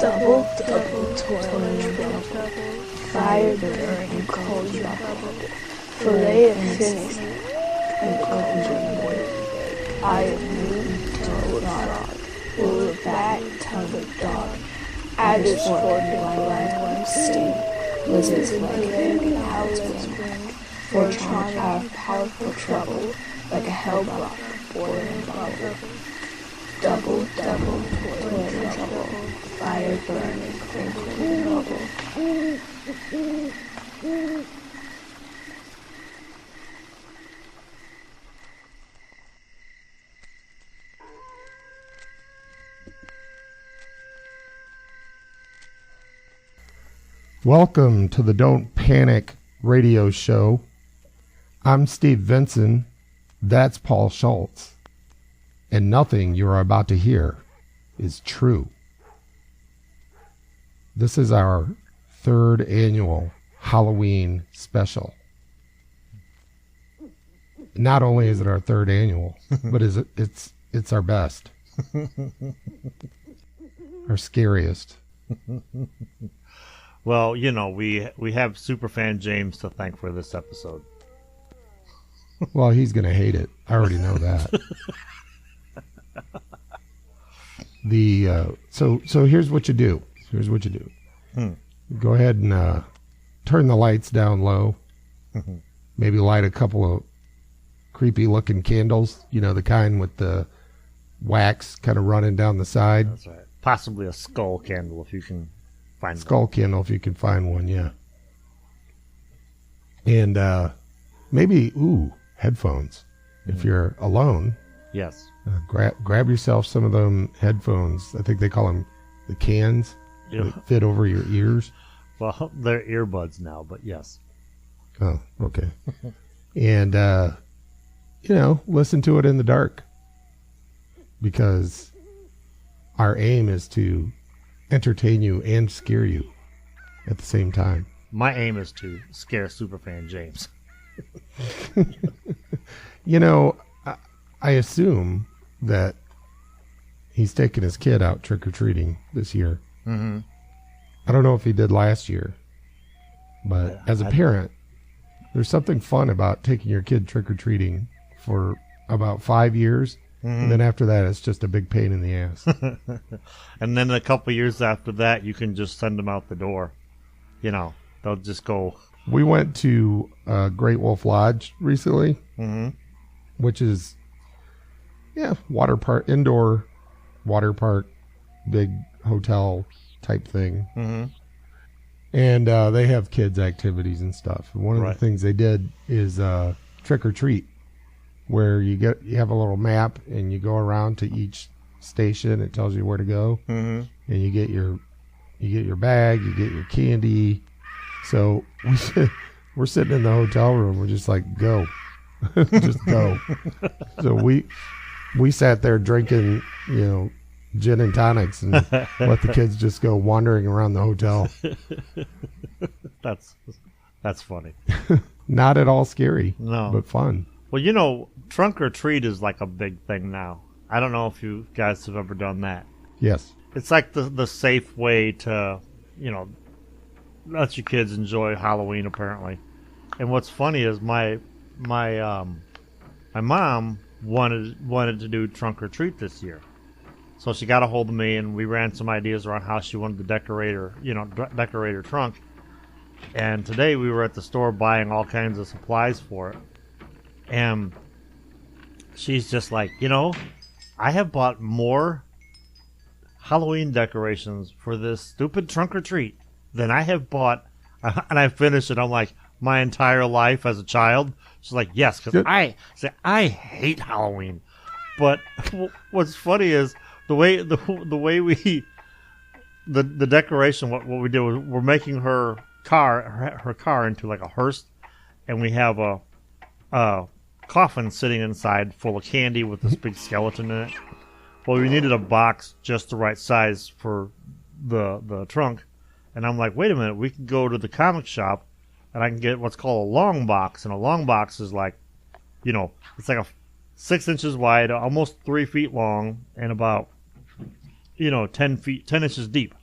Double, double, toil and trouble, fire burning, cold trouble, fillet of finished, and cauldron boiling. Eye of meat, toe of frog, wool of bat, tongue of dog, adder's fork and blind sting, lizard's leg and howl's wing, Fortron out of powerful trouble, like a hell block, boiling bubble. Double, double, toil and trouble, fire burning, crinkling rubble. Welcome to the Don't Panic radio show. I'm Steve Vinson. That's Paul Schultz. And nothing you are about to hear is true. This is our third annual Halloween special. Not only is it our third annual, but it's our best. Our scariest. Well, you know, we have Superfan James to thank for this episode. Well, he's going to hate it. I already know that. So here's what you do. Go ahead and turn the lights down low. Maybe light a couple of creepy looking candles. You know, the kind with the wax kind of running down the side. That's right. Possibly a skull candle if you can find skull candle if you can find one. Yeah. And maybe headphones if you're alone. Yes. Grab yourself some of them headphones. I think they call them the cans. Yeah. That fit over your ears. Well, they're earbuds now, but yes. Oh, okay. And, listen to it in the dark. Because our aim is to entertain you and scare you at the same time. My aim is to scare Superfan James. I assume that he's taking his kid out trick-or-treating this year. Mm-hmm. I don't know if he did last year, but as a parent, there's something fun about taking your kid trick-or-treating for about 5 years, and then after that, it's just a big pain in the ass. And then a couple years after that, you can just send them out the door. You know, they'll just go. We went to Great Wolf Lodge recently, which is, water park, indoor water park, big hotel type thing. Mm-hmm. And they have kids activities and stuff. And one of the things they did is trick or treat, where you have a little map and you go around to each station. It tells you where to go, and you get your bag, you get your candy. So we're sitting in the hotel room. We're just like, go, just go. So we sat there drinking, gin and tonics and let the kids just go wandering around the hotel. That's funny. Not at all scary. No. But fun. Well, trunk or treat is like a big thing now. I don't know if you guys have ever done that. Yes. It's like the safe way to, let your kids enjoy Halloween apparently. And what's funny is my mom wanted to do trunk or treat this year. So she got a hold of me, and we ran some ideas around how she wanted to decorate her trunk. And today we were at the store buying all kinds of supplies for it. And she's just like, I have bought more Halloween decorations for this stupid trunk or treat than I have bought. And I finished it. I'm like, my entire life as a child. She's like, yes, because I hate Halloween. But what's funny is, the way we the decoration, what we did was we're making her car into like a hearse, and we have a coffin sitting inside full of candy with this big skeleton in it. Well, we needed a box just the right size for the trunk, and I'm like, wait a minute, we can go to the comic shop and I can get what's called a long box, and a long box is like, it's like a 6 inches wide, almost 3 feet long, and about 10 inches deep.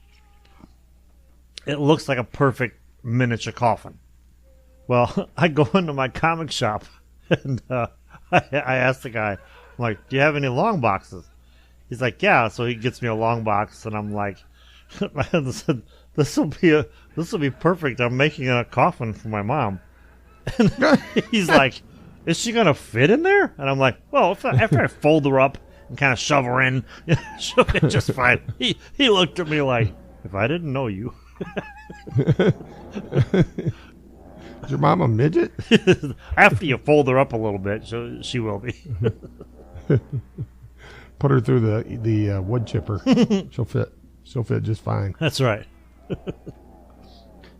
it looks like a perfect miniature coffin. Well, I go into my comic shop and I asked the guy, I'm like, do you have any long boxes? He's like, yeah. So he gets me a long box, and I'm like, this will be perfect. I'm making a coffin for my mom. And he's like, is she gonna fit in there? And I'm like, well, after I fold her up and kind of shove her in, she'll fit just fine. He looked at me like, if I didn't know you. Is your mom a midget? After you fold her up a little bit, she will be. Put her through the wood chipper. She'll fit. She'll fit just fine. That's right.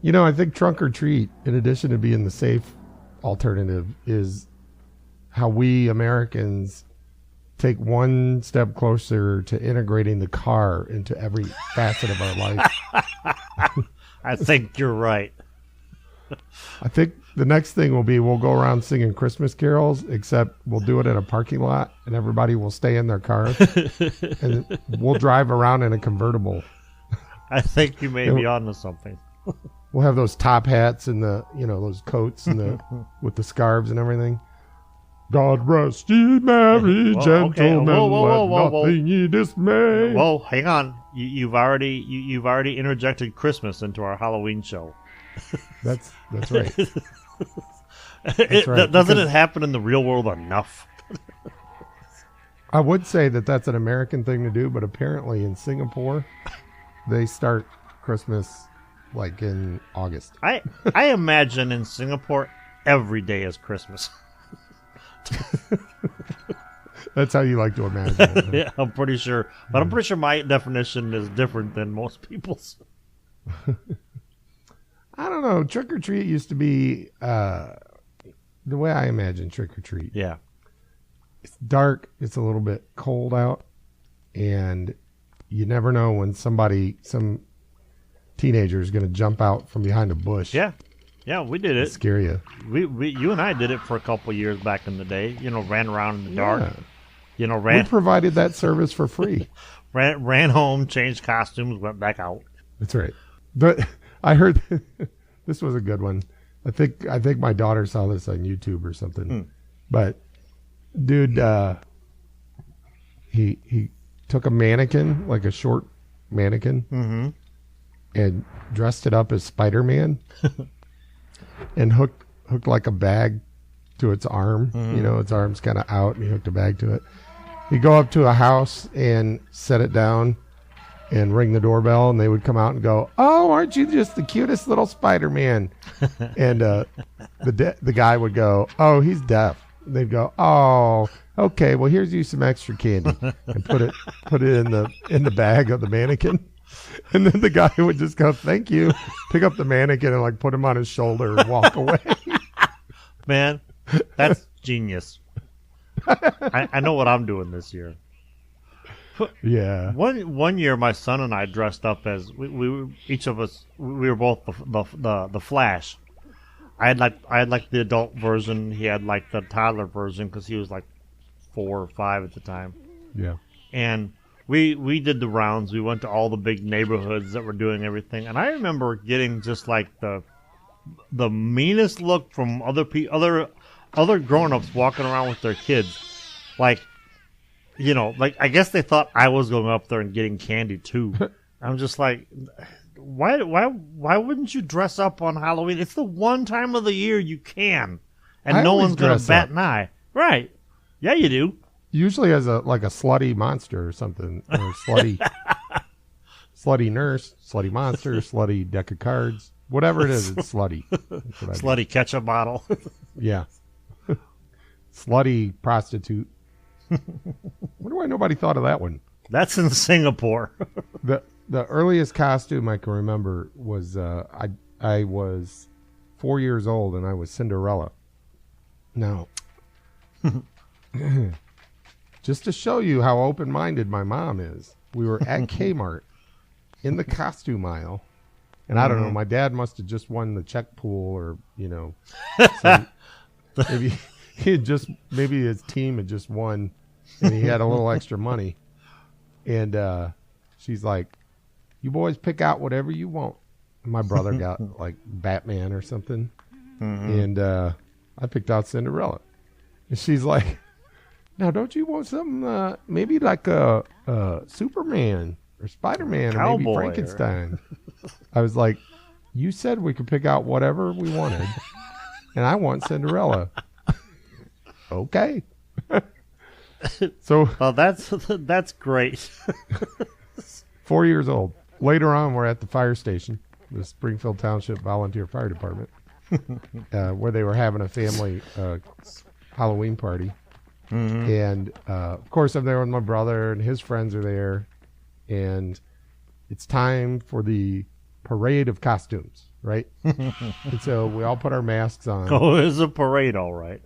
You know, I think trunk or treat, in addition to being the safe alternative, is how we Americans take one step closer to integrating the car into every facet of our life. I think you're right. I think the next thing will be we'll go around singing Christmas carols, except we'll do it in a parking lot, and everybody will stay in their cars, and we'll drive around in a convertible. I think you may be onto something. We'll have those top hats and those coats and with the scarves and everything. God rest ye merry gentlemen, let nothing ye dismay. Whoa, hang on! You've already interjected Christmas into our Halloween show. That's right. Doesn't it happen in the real world enough? I would say that's an American thing to do, but apparently in Singapore, they start Christmas like in August. I imagine in Singapore every day is Christmas. That's how you like to imagine it. Huh? Yeah, I'm pretty sure. But I'm pretty sure my definition is different than most people's. I don't know. Trick or treat used to be the way I imagine trick or treat. Yeah. It's dark. It's a little bit cold out. And you never know when some teenager is going to jump out from behind a bush. Yeah. Yeah, we did it. Scare you. You and I did it for a couple years back in the day. Ran around in the dark. Yeah. We provided that service for free. ran home, changed costumes, went back out. That's right. But I heard this was a good one. I think my daughter saw this on YouTube or something. But dude, he took a mannequin, like a short mannequin, and dressed it up as Spider-Man, and hooked like a bag to its arm. Its arm's kind of out, and he hooked a bag to it. He'd go up to a house and set it down and ring the doorbell, and they would come out and go, "Oh, aren't you just the cutest little Spider-Man?" And the guy would go, "Oh, he's deaf." They'd go, "Oh, okay. Well, here's you some extra candy," and put it in the bag of the mannequin. And then the guy would just go, "Thank you," pick up the mannequin and like put him on his shoulder and walk away. Man, that's genius. I know what I'm doing this year. Yeah. One year, my son and I dressed up as we were both the Flash. I had like the adult version. He had like the toddler version because he was like 4 or 5 at the time. Yeah. And we did the rounds. We went to all the big neighborhoods that were doing everything. And I remember getting just like the meanest look from other grown-ups walking around with their kids, like I guess they thought I was going up there and getting candy too. I'm just like, why wouldn't you dress up on Halloween? It's the one time of the year you can, and no one's going to bat an eye. Right? Yeah, you do. Usually as a slutty monster or something, or slutty nurse, slutty monster, slutty deck of cards, whatever it is, it's slutty. Slutty ketchup bottle. Yeah. Slutty prostitute. Wonder why nobody thought of that one. That's in Singapore. The earliest costume I can remember was I was 4 years old and I was Cinderella. Now, just to show you how open-minded my mom is, we were at Kmart in the costume aisle, and I don't know, my dad must have just won the check pool, or so maybe his team had just won, and he had a little extra money, and she's like, "You boys pick out whatever you want." My brother got like Batman or something, and I picked out Cinderella. And she's like, "Now, don't you want something? Maybe like a Superman or Spider-Man or maybe Cowboy Frankenstein." I was like, "You said we could pick out whatever we wanted, and I want Cinderella." Okay. So, Well, that's great. 4 years old. Later on, we're at the fire station, the Springfield Township Volunteer Fire Department, where they were having a family Halloween party. And, of course, I'm there with my brother, and his friends are there. And it's time for the parade of costumes, right? And so we all put our masks on. Oh, it was a parade, all right.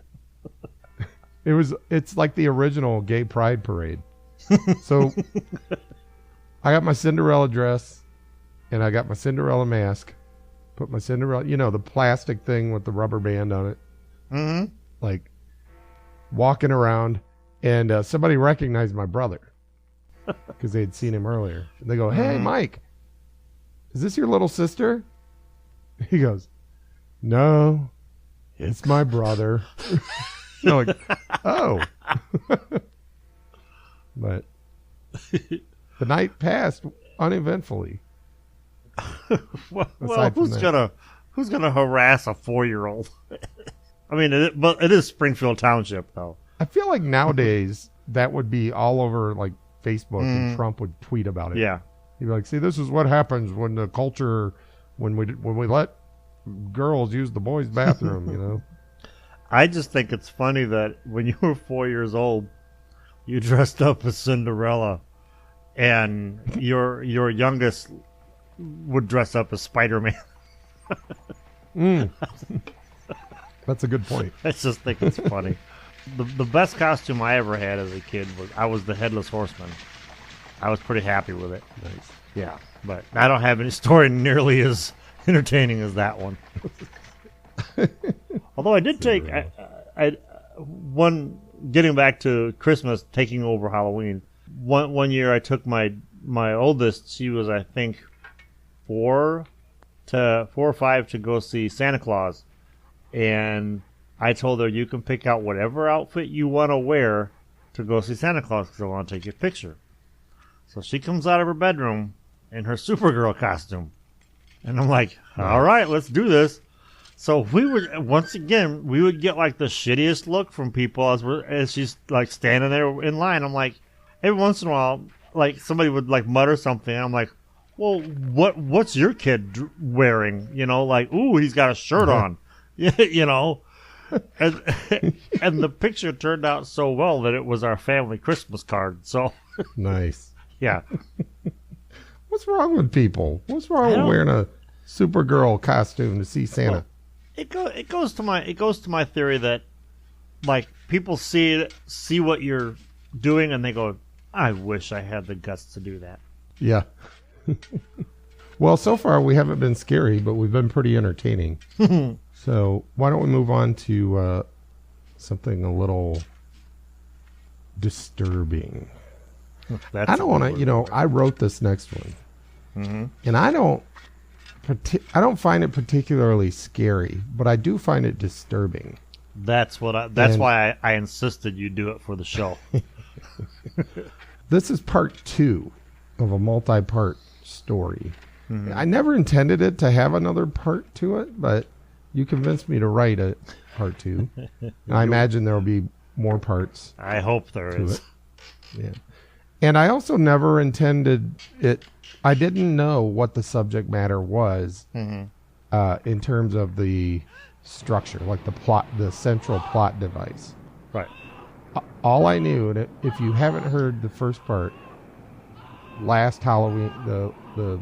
It's like the original gay pride parade. So I got my Cinderella dress and I got my Cinderella mask. Put my Cinderella, the plastic thing with the rubber band on it. Like walking around, and somebody recognized my brother because they had seen him earlier. And they go, "Hey, Mike, is this your little sister?" He goes, "No, it's my brother." They're like, "Oh." But the night passed uneventfully. Well, Aside from who's gonna harass a 4-year-old? I mean, but it is Springfield Township, though. I feel like nowadays that would be all over like Facebook, and Trump would tweet about it. Yeah. He'd be like, "See, this is what happens when the culture, when we let girls use the boys' bathroom." I just think it's funny that when you were 4 years old, you dressed up as Cinderella, and your youngest would dress up as Spider-Man. That's a good point. I just think it's funny. The best costume I ever had as a kid was the Headless Horseman. I was pretty happy with it. Nice. Yeah, but I don't have any story nearly as entertaining as that one. Although I did take getting back to Christmas, taking over Halloween. One year I took my oldest. She was, I think, 4 or 5 to go see Santa Claus, and I told her, "You can pick out whatever outfit you want to wear to go see Santa Claus because I want to take your picture." So she comes out of her bedroom in her Supergirl costume, and I'm like, "All right, let's do this." So we would get like the shittiest look from people as she's like standing there in line. I'm like, every once in a while, like somebody would like mutter something. And I'm like, "Well, what's your kid wearing?" Like, "Ooh, he's got a shirt on," And the picture turned out so well that it was our family Christmas card. So Nice. yeah. What's wrong with people? What's wrong with wearing a Supergirl costume to see Santa? Well, it goes to my theory that like people see what you're doing and they go, "I wish I had the guts to do that." Yeah. Well, so far we haven't been scary, but we've been pretty entertaining. So why don't we move on to something a little disturbing? I don't want to, I wrote this next one, and I don't find it particularly scary, but I do find it disturbing. That's why I insisted you do it for the show. This is part 2 of a multi-part story. I never intended it to have another part to it, but you convinced me to write a part 2. And I imagine there will be more parts. I hope there is. Yeah. And I also never intended it. I didn't know what the subject matter was in terms of the structure, like the central plot device. Right. All I knew, and if you haven't heard the first part, last Halloween, the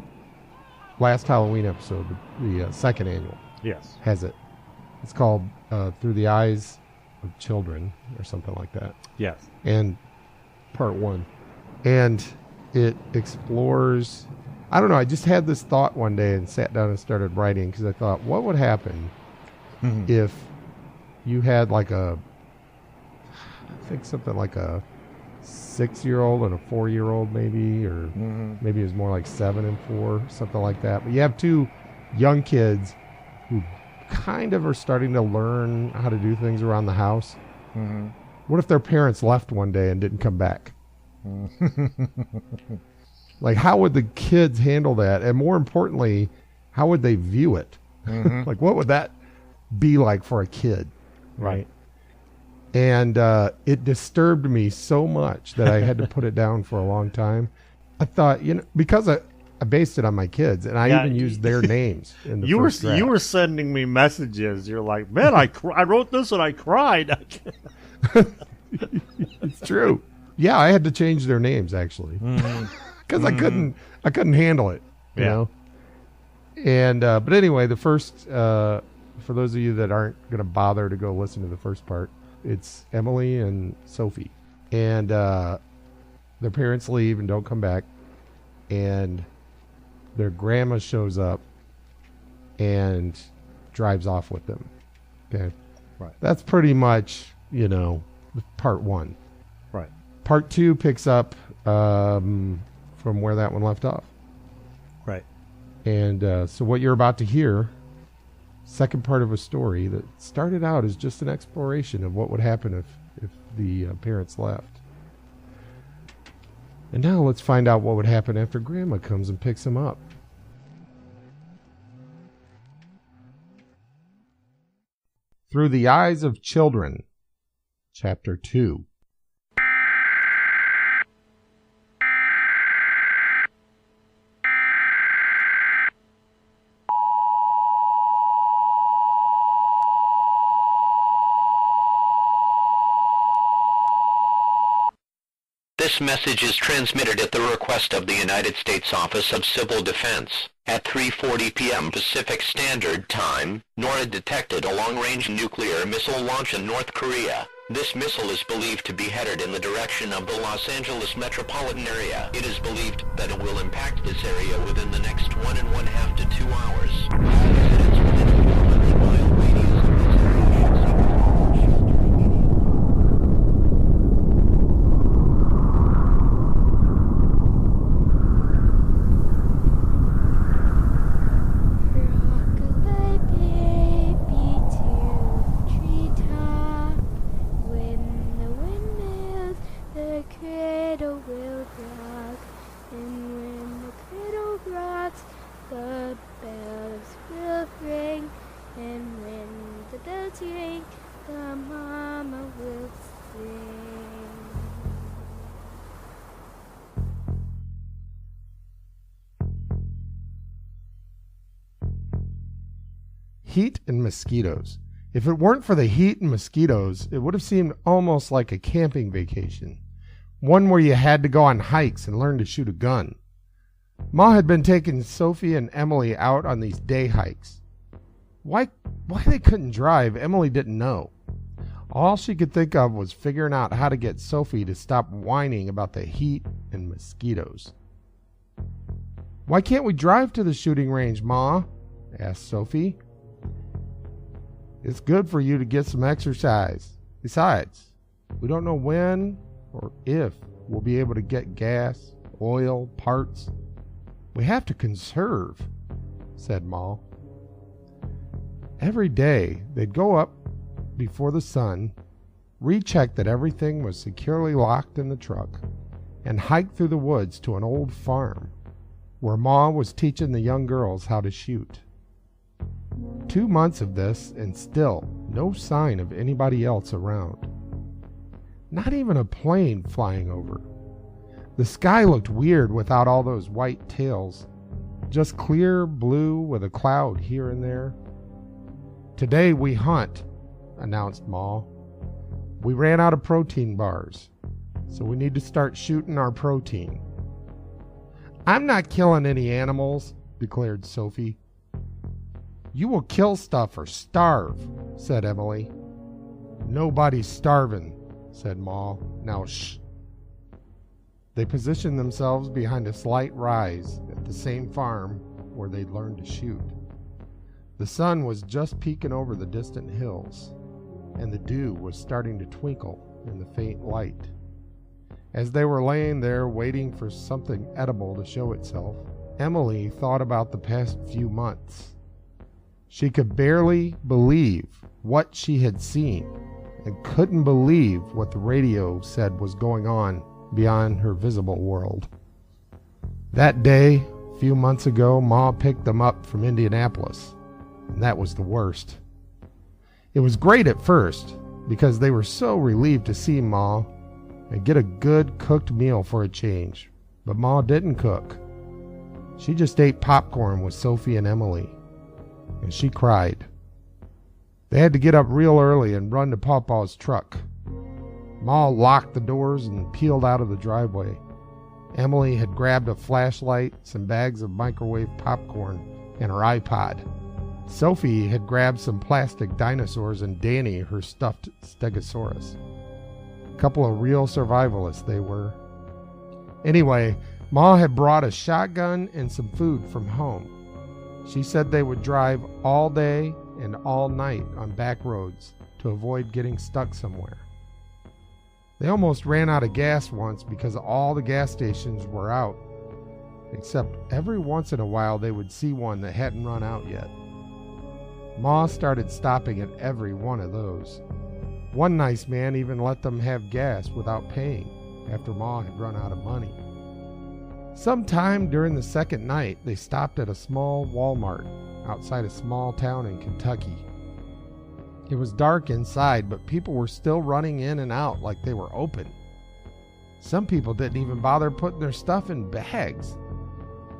last Halloween episode, the second annual, yes, has it. It's called Through the Eyes of Children or something like that. Yes. And part 1. And it explores, I don't know, I just had this thought one day and sat down and started writing because I thought, what would happen if you had like I think something like a 6-year-old and a 4-year-old maybe, or maybe it was more like 7 and 4, something like that. But you have two young kids who kind of are starting to learn how to do things around the house. Mm-hmm. What if their parents left one day and didn't come back? Like, how would the kids handle that? And more importantly, how would they view it? Mm-hmm. Like, what would that be like for a kid? Right. And it disturbed me so much that I had to put it down for a long time. I thought, because I based it on my kids, and I even used their names in the first draft. You were sending me messages. You're like, man, I wrote this and I cried. It's true. Yeah, I had to change their names actually, because I couldn't handle it. You know. And but anyway, the first for those of you that aren't going to bother to go listen to the first part, it's Emily and Sophie, and their parents leave and don't come back, and their grandma shows up and drives off with them. Okay, right. That's pretty much part one. Right. Part two picks up from where that one left off. Right. And so what you're about to hear, second part of a story that started out as just an exploration of what would happen if the parents left. And now let's find out what would happen after Grandma comes and picks him up. Through the Eyes of Children, Chapter 2. This message is transmitted at the request of the United States Office of Civil Defense. At 3:40 p.m. Pacific Standard Time, NORAD detected a long-range nuclear missile launch in North Korea. This missile is believed to be headed in the direction of the Los Angeles metropolitan area. It is believed that it will impact this area within the next 1.5 to 2 hours. All residents within a 400-mile radius of this area should seek Heat and mosquitoes. If it weren't for the heat and mosquitoes, it would have seemed almost like a camping vacation. One where you had to go on hikes and learn to shoot a gun. Ma had been taking Sophie and Emily out on these day hikes. Why they couldn't drive, Emily didn't know. All she could think of was figuring out how to get Sophie to stop whining about the heat and mosquitoes. "Why can't we drive to the shooting range, Ma?" asked Sophie. "It's good for you to get some exercise. Besides, we don't know when or if we'll be able to get gas, oil, parts. We have to conserve," said Ma. Every day, they'd go up before the sun, recheck that everything was securely locked in the truck, and hike through the woods to an old farm where Ma was teaching the young girls how to shoot. 2 months of this, and still no sign of anybody else around. Not even a plane flying over. The sky looked weird without all those white tails, just clear blue with a cloud here and there. "Today we hunt," announced Ma. "We ran out of protein bars, so we need to start shooting our protein." "I'm not killing any animals," declared Sophie. "You will kill stuff or starve," said Emily. "Nobody's starving," said Ma. "Now shh." They positioned themselves behind a slight rise at the same farm where they'd learned to shoot. The sun was just peeking over the distant hills, and the dew was starting to twinkle in the faint light. As they were laying there waiting for something edible to show itself, Emily thought about the past few months She could barely believe what she had seen and couldn't believe what the radio said was going on beyond her visible world. That day, a few months ago, Ma picked them up from Indianapolis, and that was the worst. It was great at first because they were so relieved to see Ma and get a good cooked meal for a change. But Ma didn't cook. She just ate popcorn with Sophie and Emily, and she cried. They had to get up real early and run to Pawpaw's truck. Ma locked the doors and peeled out of the driveway. Emily had grabbed a flashlight, some bags of microwave popcorn, and her iPod. Sophie had grabbed some plastic dinosaurs and Danny her stuffed Stegosaurus. A couple of real survivalists they were. Anyway, Ma had brought a shotgun and some food from home. She said they would drive all day and all night on back roads to avoid getting stuck somewhere. They almost ran out of gas once because all the gas stations were out, except every once in a while they would see one that hadn't run out yet. Ma started stopping at every one of those. One nice man even let them have gas without paying after Ma had run out of money. Sometime during the second night, they stopped at a small Walmart outside a small town in Kentucky. It was dark inside, but people were still running in and out like they were open. Some people didn't even bother putting their stuff in bags.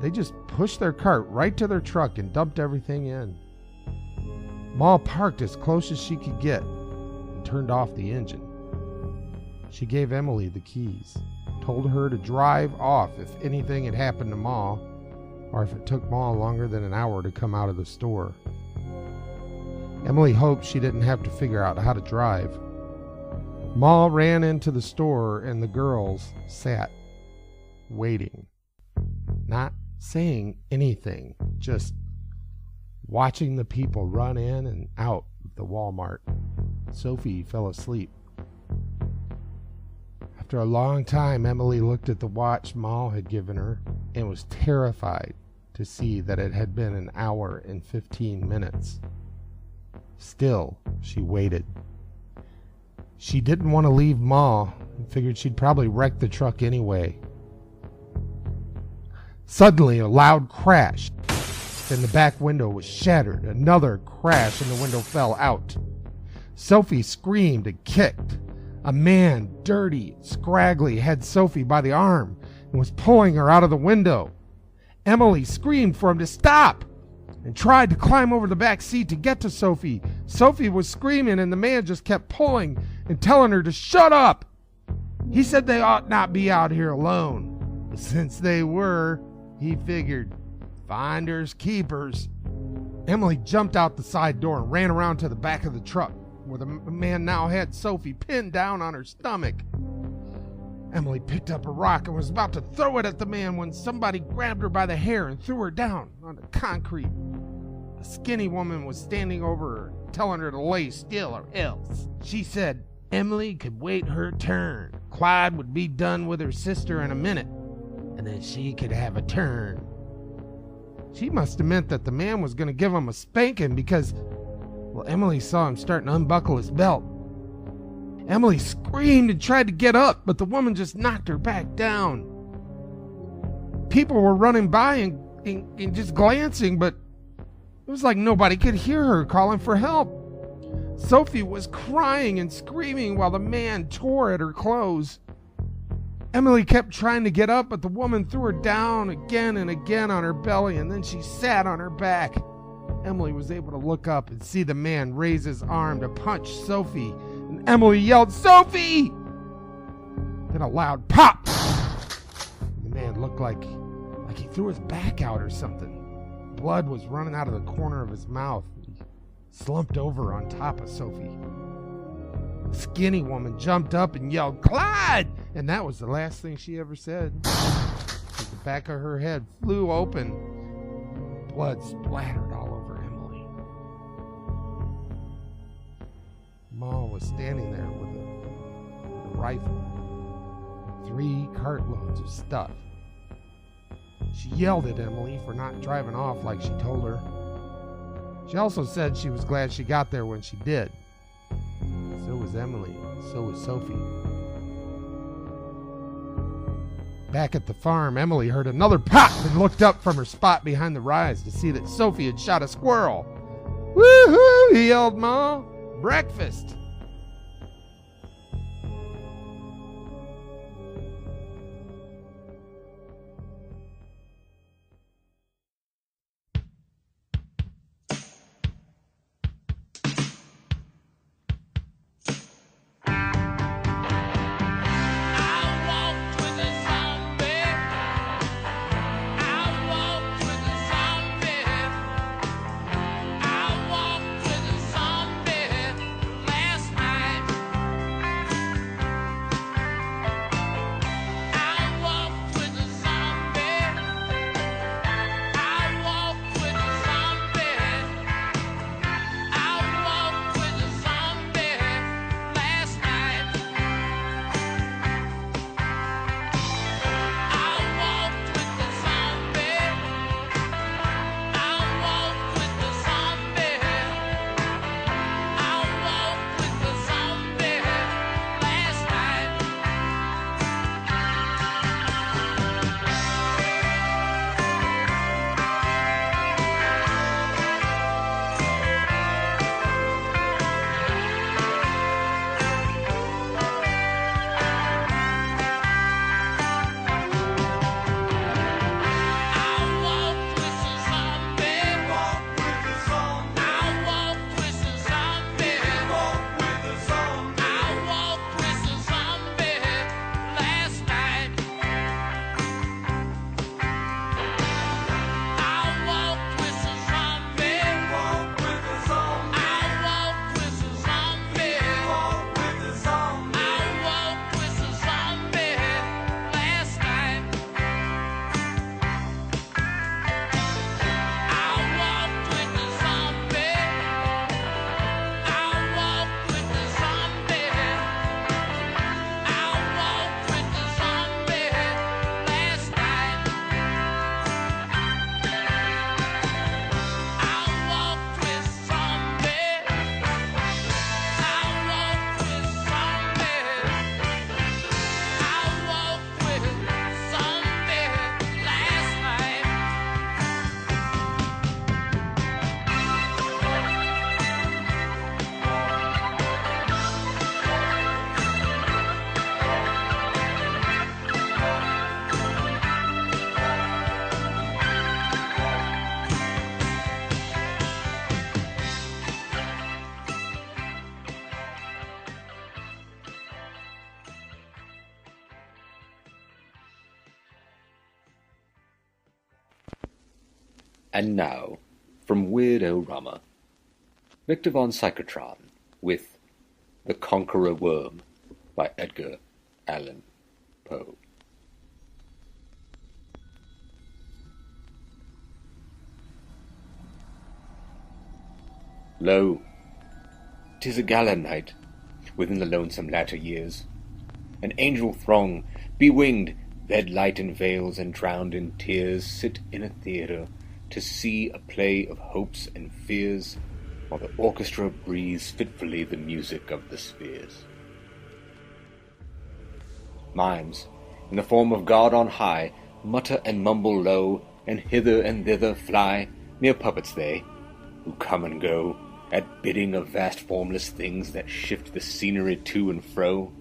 They just pushed their cart right to their truck and dumped everything in. Ma parked as close as she could get and turned off the engine. She gave Emily the keys, told her to drive off if anything had happened to Ma, or if it took Ma longer than an hour to come out of the store. Emily hoped she didn't have to figure out how to drive. Ma ran into the store and the girls sat, waiting, not saying anything, just watching the people run in and out of the Walmart. Sophie fell asleep. After a long time, Emily looked at the watch Ma had given her and was terrified to see that it had been an hour and 15 minutes. Still, she waited. She didn't want to leave Ma and figured she'd probably wreck the truck anyway. Suddenly, a loud crash, and the back window was shattered. Another crash, and the window fell out. Sophie screamed and kicked. A man, dirty, scraggly, had Sophie by the arm and was pulling her out of the window. Emily screamed for him to stop and tried to climb over the back seat to get to Sophie. Sophie was screaming, and the man just kept pulling and telling her to shut up. He said they ought not be out here alone. But since they were, he figured, finders keepers. Emily jumped out the side door and ran around to the back of the truck, where the man now had Sophie pinned down on her stomach. Emily picked up a rock and was about to throw it at the man when somebody grabbed her by the hair and threw her down on the concrete. A skinny woman was standing over her, telling her to lay still or else. She said Emily could wait her turn. Clyde would be done with her sister in a minute, and then she could have a turn. She must have meant that the man was going to give him a spanking because, well, Emily saw him starting to unbuckle his belt. Emily screamed and tried to get up, but the woman just knocked her back down. People were running by and just glancing, but it was like nobody could hear her calling for help. Sophie was crying and screaming while the man tore at her clothes. Emily kept trying to get up, but the woman threw her down again and again on her belly, and then she sat on her back. Emily was able to look up and see the man raise his arm to punch Sophie, and Emily yelled, "Sophie!" Then a loud pop! The man looked like he threw his back out or something. Blood was running out of the corner of his mouth. He slumped over on top of Sophie. The skinny woman jumped up and yelled, "Clyde!" And that was the last thing she ever said. The back of her head flew open. Blood splattered all over Emily. Ma was standing there with a rifle, 3 cartloads of stuff. She yelled at Emily for not driving off like she told her. She also said she was glad she got there when she did. So was Emily. So was Sophie. Back at the farm, Emily heard another pop and looked up from her spot behind the rise to see that Sophie had shot a squirrel. Woohoo! He yelled, Ma. Breakfast! And now, from Weirdo Rama, Victor von Psychotron with The Conqueror Worm by Edgar Allan Poe. Lo, 'tis a gala night within the lonesome latter years. An angel throng, bewinged, bed light in veils and drowned in tears, sit in a theatre to see a play of hopes and fears, while the orchestra breathes fitfully the music of the spheres. Mimes, in the form of God on high, mutter and mumble low, and hither and thither fly, mere puppets they, who come and go, at bidding of vast formless things that shift the scenery to and fro,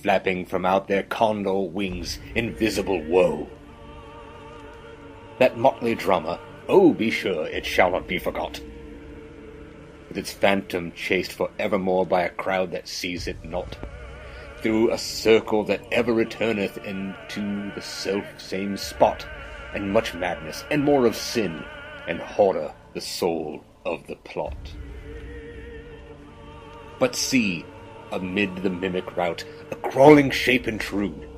flapping from out their condor wings invisible woe. That motley drama, oh, be sure it shall not be forgot, with its phantom chased for evermore by a crowd that sees it not, through a circle that ever returneth into the self-same spot, and much madness, and more of sin, and horror the soul of the plot. But see, amid the mimic rout, a crawling shape intrude,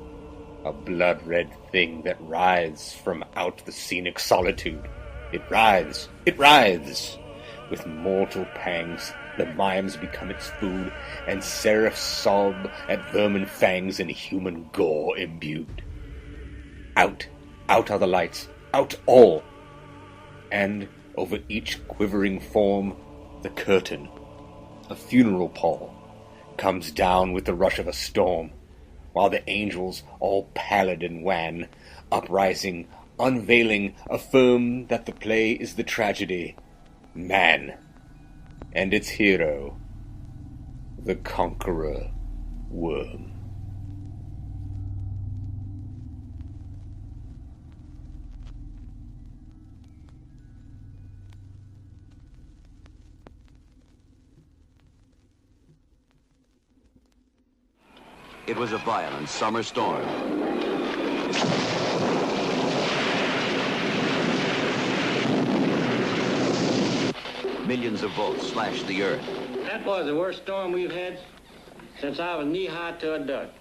a blood-red thing that writhes from out the scenic solitude. It writhes, with mortal pangs the mimes become its food, and seraphs sob at vermin fangs in human gore imbued. Out are the lights, out all, and Over each quivering form, the curtain, a funeral pall, comes down with the rush of a storm, while the angels, all pallid and wan, uprising, unveiling, affirm that the play is the tragedy, man, and its hero, the conqueror worm. It was a violent summer storm. Millions of volts slashed the earth. That was the worst storm we've had since I was knee-high to a duck.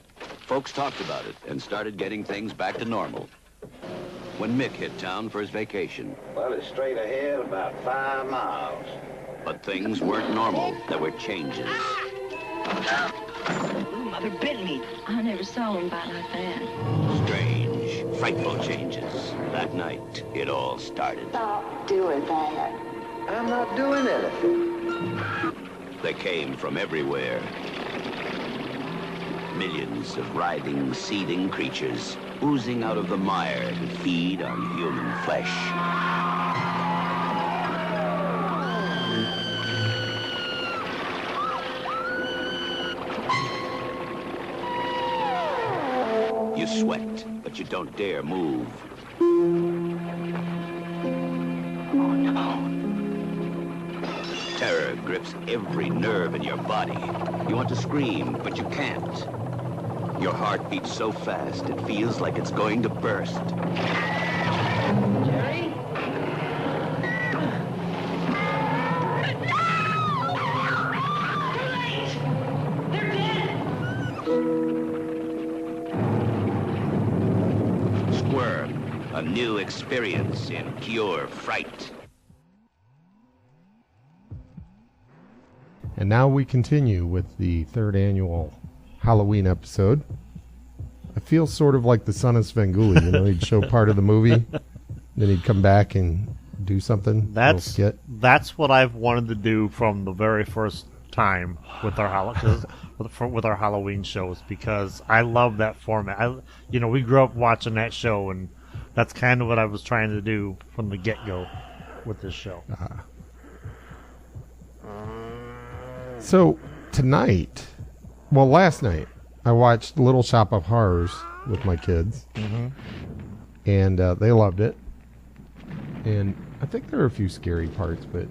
Folks talked about it and started getting things back to normal. When Mick hit town for his vacation. Well, it's straight ahead about 5 miles. But things weren't normal. There were changes. Ooh, Mother bit me. I never saw him bite like that. Strange, frightful changes. That night, it all started. Stop doing that. I'm not doing anything. They came from everywhere. Millions of writhing, seething creatures oozing out of the mire to feed on human flesh. You sweat, but you don't dare move. Oh, no. Terror grips every nerve in your body. You want to scream, but you can't. Your heart beats so fast, it feels like it's going to burst. Jerry? They're dead. Squirm, a new experience in pure fright. And now we continue with the third annual Halloween episode. I feel sort of like the son of Svengoolie. You know, he'd show part of the movie, then he'd come back and do something. little skit. That's what I've wanted to do from the very first time with our with our Halloween shows, because I love that format. We grew up watching that show, and that's kind of what I was trying to do from the get-go with this show. So tonight, well, last night, I watched Little Shop of Horrors with my kids, and they loved it. And I think there are a few scary parts, but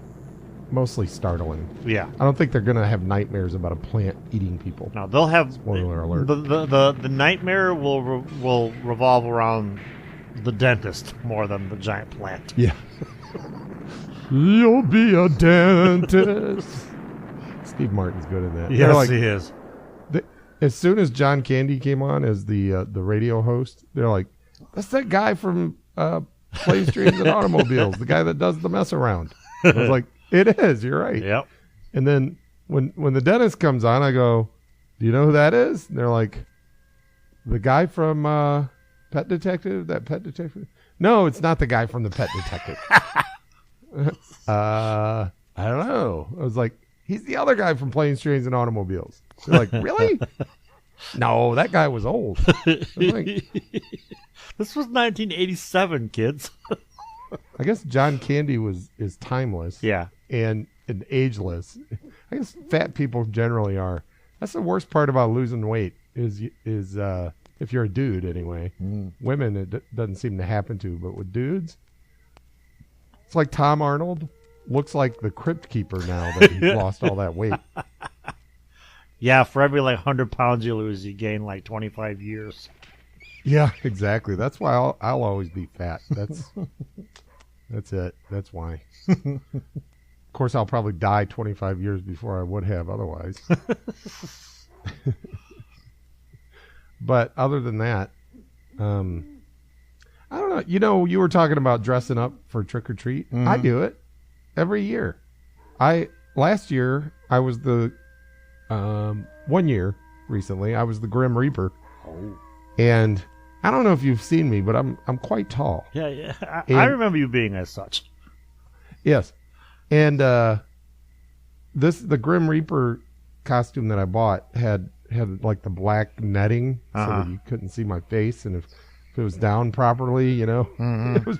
mostly startling. Yeah. I don't think they're going to have nightmares about a plant eating people. No, they'll have Spoiler alert. The nightmare will revolve around the dentist more than the giant plant. Yeah. You'll be a dentist. Steve Martin's good in that. Yes, he is. As soon as John Candy came on as the radio host, they're like, "That's that guy from Planes, Trains, and Automobiles, the guy that does the mess around." I was like, "It is. You're right." Yep. And then when the dentist comes on, I go, "Do you know who that is?" And they're like, "The guy from Pet Detective. That Pet Detective." No, it's not the guy from the Pet Detective. I don't know. I was like, "He's the other guy from Planes, Trains, and Automobiles." They're like, "Really?" No, that guy was old. Like, this was 1987, kids. I guess John Candy is timeless. Yeah. And ageless. I guess fat people generally are. That's the worst part about losing weight is if you're a dude anyway. Women it doesn't seem to happen to, but with dudes, it's like Tom Arnold looks like the Crypt Keeper now that he's lost all that weight. Yeah, for every 100 pounds you lose, you gain 25 years. Yeah, exactly. That's why I'll always be fat. That's it. That's why. Of course, I'll probably die 25 years before I would have otherwise. But other than that, I don't know. You were talking about dressing up for trick or treat. Mm-hmm. I do it every year. Last year I was the 1 year recently I was the Grim Reaper. Oh. And I don't know if you've seen me, but I'm quite tall. Yeah. I remember you being as such. Yes. And the Grim Reaper costume that I bought had like the black netting so that you couldn't see my face, and if it was down properly, you know, it was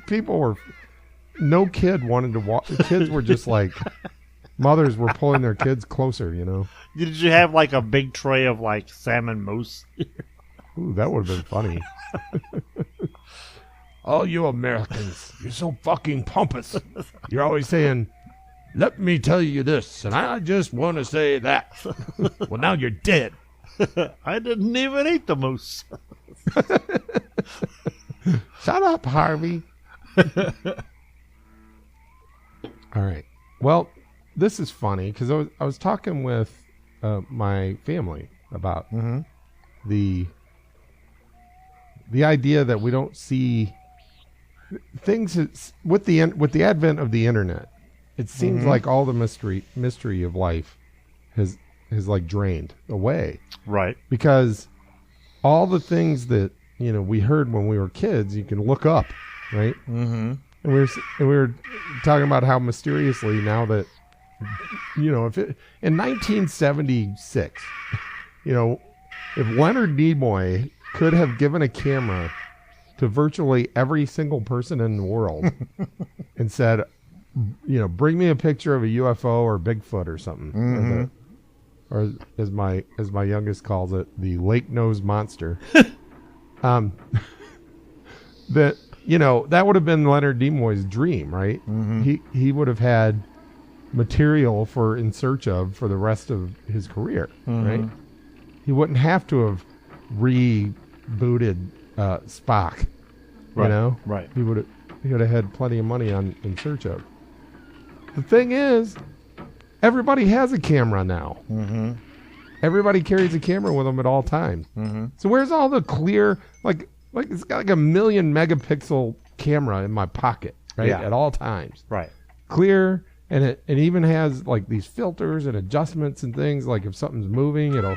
no kid wanted to walk. The kids were just like, mothers were pulling their kids closer, you know. Did you have like a big tray of like salmon mousse? Ooh, that would have been funny. All you Americans, you're so fucking pompous. You're always saying, let me tell you this, and I just want to say that. Well, now you're dead. I didn't even eat the mousse. Shut up, Harvey. All right. Well, this is funny because I was talking with my family about the idea that we don't see things with the advent of the internet. It seems like all the mystery of life has like drained away. Right. Because all the things that, you know, we heard when we were kids, you can look up, right? Mm-hmm. And we were talking about how mysteriously now that, you know, in 1976, you know, if Leonard Nimoy could have given a camera to virtually every single person in the world and said, you know, bring me a picture of a UFO or Bigfoot or something, or as my youngest calls it, the lake nose monster. That, you know, that would have been Leonard Nimoy's dream, right? He would have had material for In Search Of for the rest of his career, right? He wouldn't have to have rebooted Spock, you know? Right. He would have had plenty of money on In Search Of. The thing is, everybody has a camera now. Everybody carries a camera with them at all times. So where's all the clear, like it's got like a 1 million megapixel camera in my pocket, right? Yeah. At all times. Right. Clear, and it even has like these filters and adjustments and things. Like if something's moving, it'll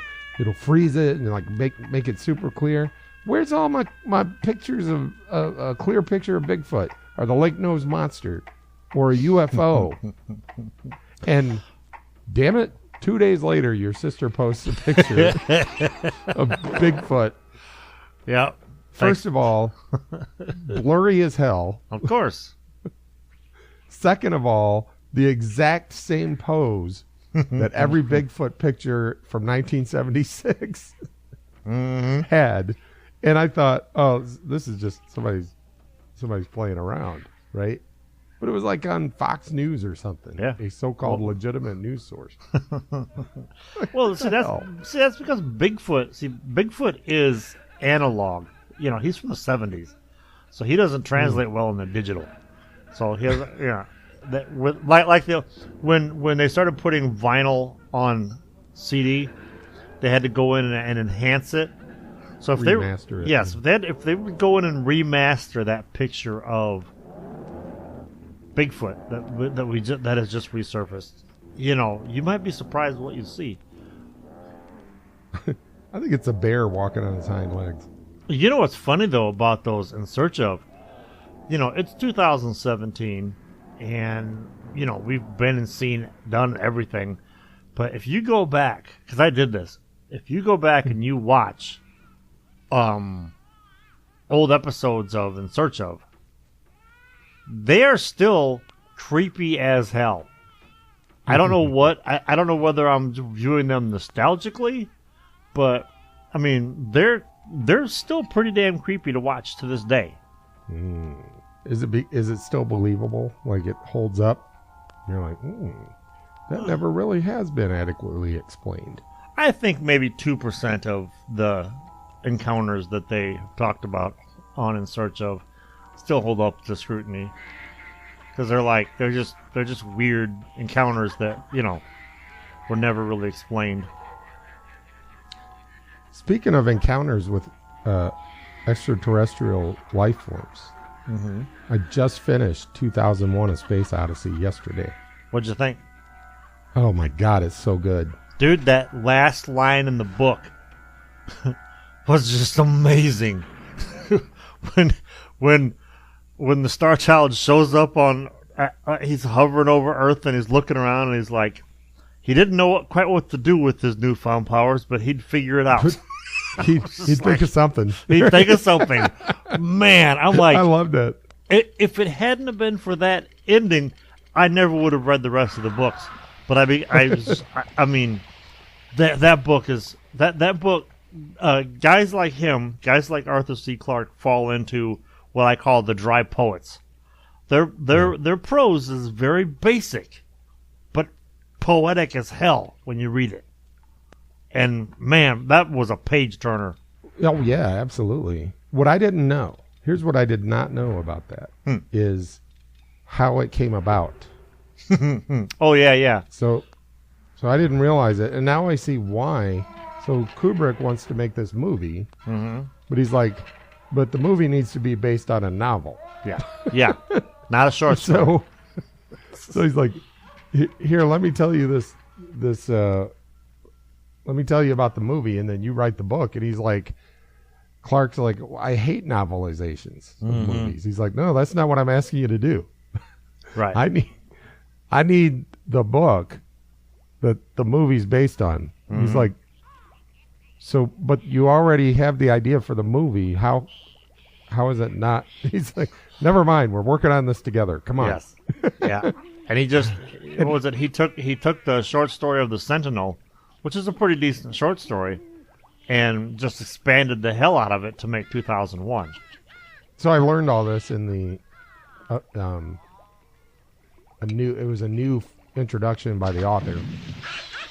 freeze it and like make it super clear. Where's all my pictures of a clear picture of Bigfoot or the lake nose monster or a UFO? And damn it, 2 days later, your sister posts a picture of Bigfoot. Yeah. First of all, blurry as hell. Of course. Second of all, the exact same pose that every Bigfoot picture from 1976 had. And I thought, oh, this is just somebody's playing around, right? But it was like on Fox News or something. Yeah. A so-called legitimate news source. Well, see that's because Bigfoot is analog. You know, he's from the 70s. So he doesn't translate well in the digital. So he has when they started putting vinyl on CD, they had to go in and enhance it. So if if they would go in and remaster that picture of Bigfoot that has just resurfaced, you know, you might be surprised what you see. I think it's a bear walking on its hind legs. You know what's funny though about those In Search Of? You know, it's 2017, and you know we've been and done everything. But if you go back, because I did this, if you go back and you watch old episodes of In Search Of, they are still creepy as hell. I don't know I don't know whether I'm viewing them nostalgically, but I mean they're still pretty damn creepy to watch to this day. Is it still believable? Like it holds up? You're like, that never really has been adequately explained. I think maybe 2% of the encounters that they talked about on In Search Of still hold up to scrutiny, because they're just weird encounters that, you know, were never really explained. Speaking of encounters with extraterrestrial life forms, I just finished 2001: A Space Odyssey yesterday. What'd you think? Oh my God, it's so good, dude! That last line in the book was just amazing. when the Star Child shows up on he's hovering over Earth and he's looking around and he's like, he didn't know quite what to do with his newfound powers, but he'd figure it out. He'd think of something. He'd think of something. Man, I'm like, I loved it. If it hadn't have been for that ending, I never would have read the rest of the books. But I mean, that book is that book. Guys like him, guys like Arthur C. Clarke, fall into what I call the dry poets. Their prose is very basic, but poetic as hell when you read it. And man, that was a page turner. Oh yeah, absolutely. What I didn't know, here's what I did not know about that, is how it came about. Oh yeah. So I didn't realize it, and now I see why. So Kubrick wants to make this movie, but he's like, but the movie needs to be based on a novel. Yeah, not a short story. So he's like, here, let me tell you this. Let me tell you about the movie, and then you write the book. And he's like, Clark's like, I hate novelizations of movies. He's like, no, that's not what I'm asking you to do. Right. I need the book that the movie's based on. He's like, so, but you already have the idea for the movie. How is it not? He's like, never mind. We're working on this together. Come on. Yes. Yeah. And he just, what was it? He took the short story of The Sentinel, which is a pretty decent short story, and just expanded the hell out of it to make 2001. So I learned all this in the it was a new introduction by the author,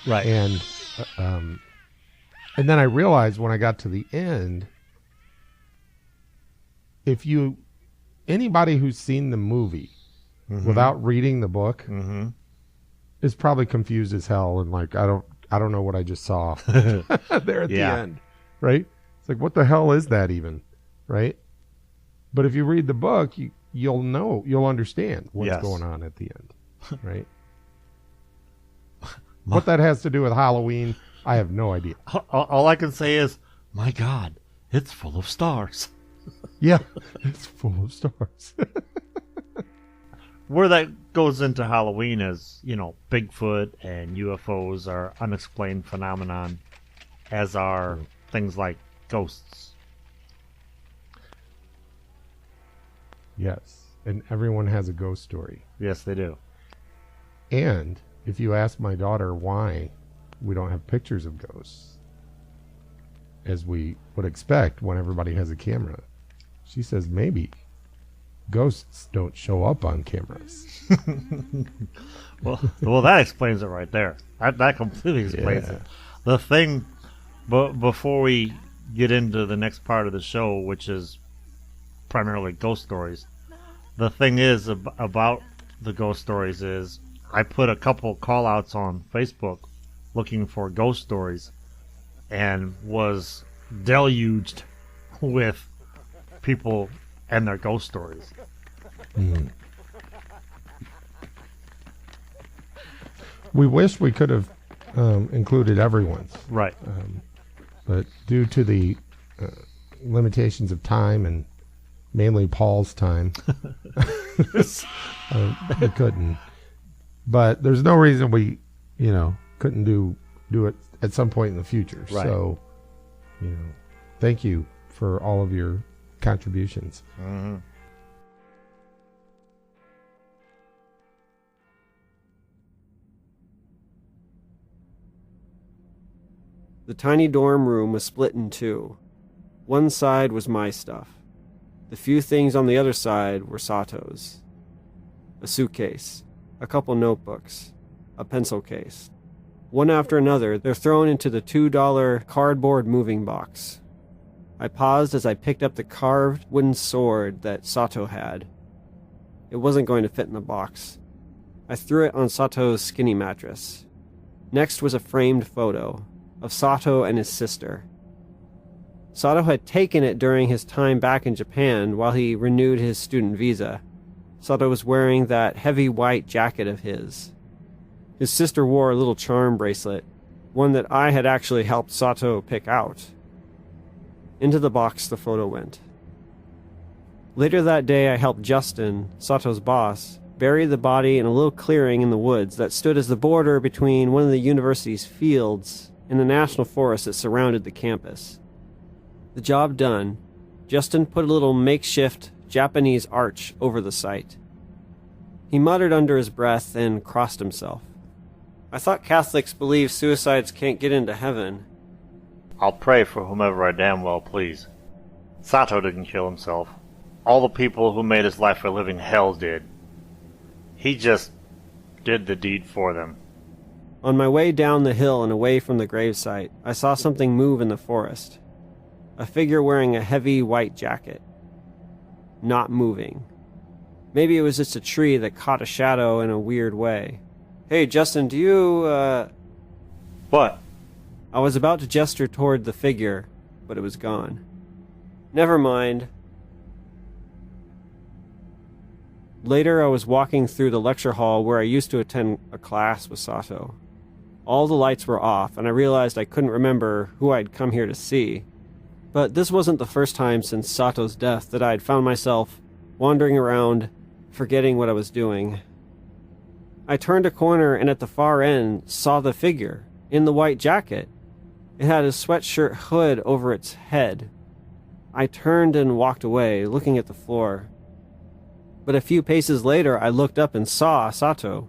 right? And then I realized when I got to the end, anybody who's seen the movie without reading the book is probably confused as hell and like, I don't know what I just saw there at the end, right? It's like, what the hell is that even, right? But if you read the book, you'll understand what's going on at the end, right? What that has to do with Halloween, I have no idea. All I can say is, my God, it's full of stars. Yeah, it's full of stars. Where that goes into Halloween is, Bigfoot and UFOs are unexplained phenomenon, as are things like ghosts. Yes, and everyone has a ghost story. Yes, they do. And if you ask my daughter why we don't have pictures of ghosts, as we would expect when everybody has a camera, she says maybe ghosts don't show up on cameras. well, that explains it right there. That completely explains it. The thing, but before we get into the next part of the show, which is primarily ghost stories, the thing is about the ghost stories is I put a couple call outs on Facebook looking for ghost stories and was deluged with people and their ghost stories. We wish we could have included everyone's. Right. But due to the limitations of time and mainly Paul's time, we couldn't. But there's no reason we, couldn't do it at some point in the future. Right. So, thank you for all of your contributions. The tiny dorm room was split in two. One side was my stuff. The few things on the other side were Sato's. A suitcase, a couple notebooks, a pencil case. One after another, they're thrown into the $2 cardboard moving box. I paused as I picked up the carved wooden sword that Sato had. It wasn't going to fit in the box. I threw it on Sato's skinny mattress. Next was a framed photo of Sato and his sister. Sato had taken it during his time back in Japan while he renewed his student visa. Sato was wearing that heavy white jacket of his. His sister wore a little charm bracelet, one that I had actually helped Sato pick out. Into the box the photo went. Later that day I helped Justin, Sato's boss, buried the body in a little clearing in the woods that stood as the border between one of the university's fields and the national forest that surrounded the campus. The job done, Justin put a little makeshift Japanese arch over the site. He muttered under his breath and crossed himself. I thought Catholics believe suicides can't get into heaven. I'll pray for whomever I damn well please. Sato didn't kill himself. All the people who made his life a living hell did. He just did the deed for them. On my way down the hill and away from the gravesite, I saw something move in the forest. A figure wearing a heavy white jacket. Not moving. Maybe it was just a tree that caught a shadow in a weird way. Hey, Justin, do you, What? I was about to gesture toward the figure, but it was gone. Never mind. Later, I was walking through the lecture hall where I used to attend a class with Sato. All the lights were off, and I realized I couldn't remember who I'd come here to see. But this wasn't the first time since Sato's death that I'd found myself wandering around, forgetting what I was doing. I turned a corner and at the far end saw the figure, in the white jacket. It had a sweatshirt hood over its head. I turned and walked away, looking at the floor. But a few paces later, I looked up and saw Sato,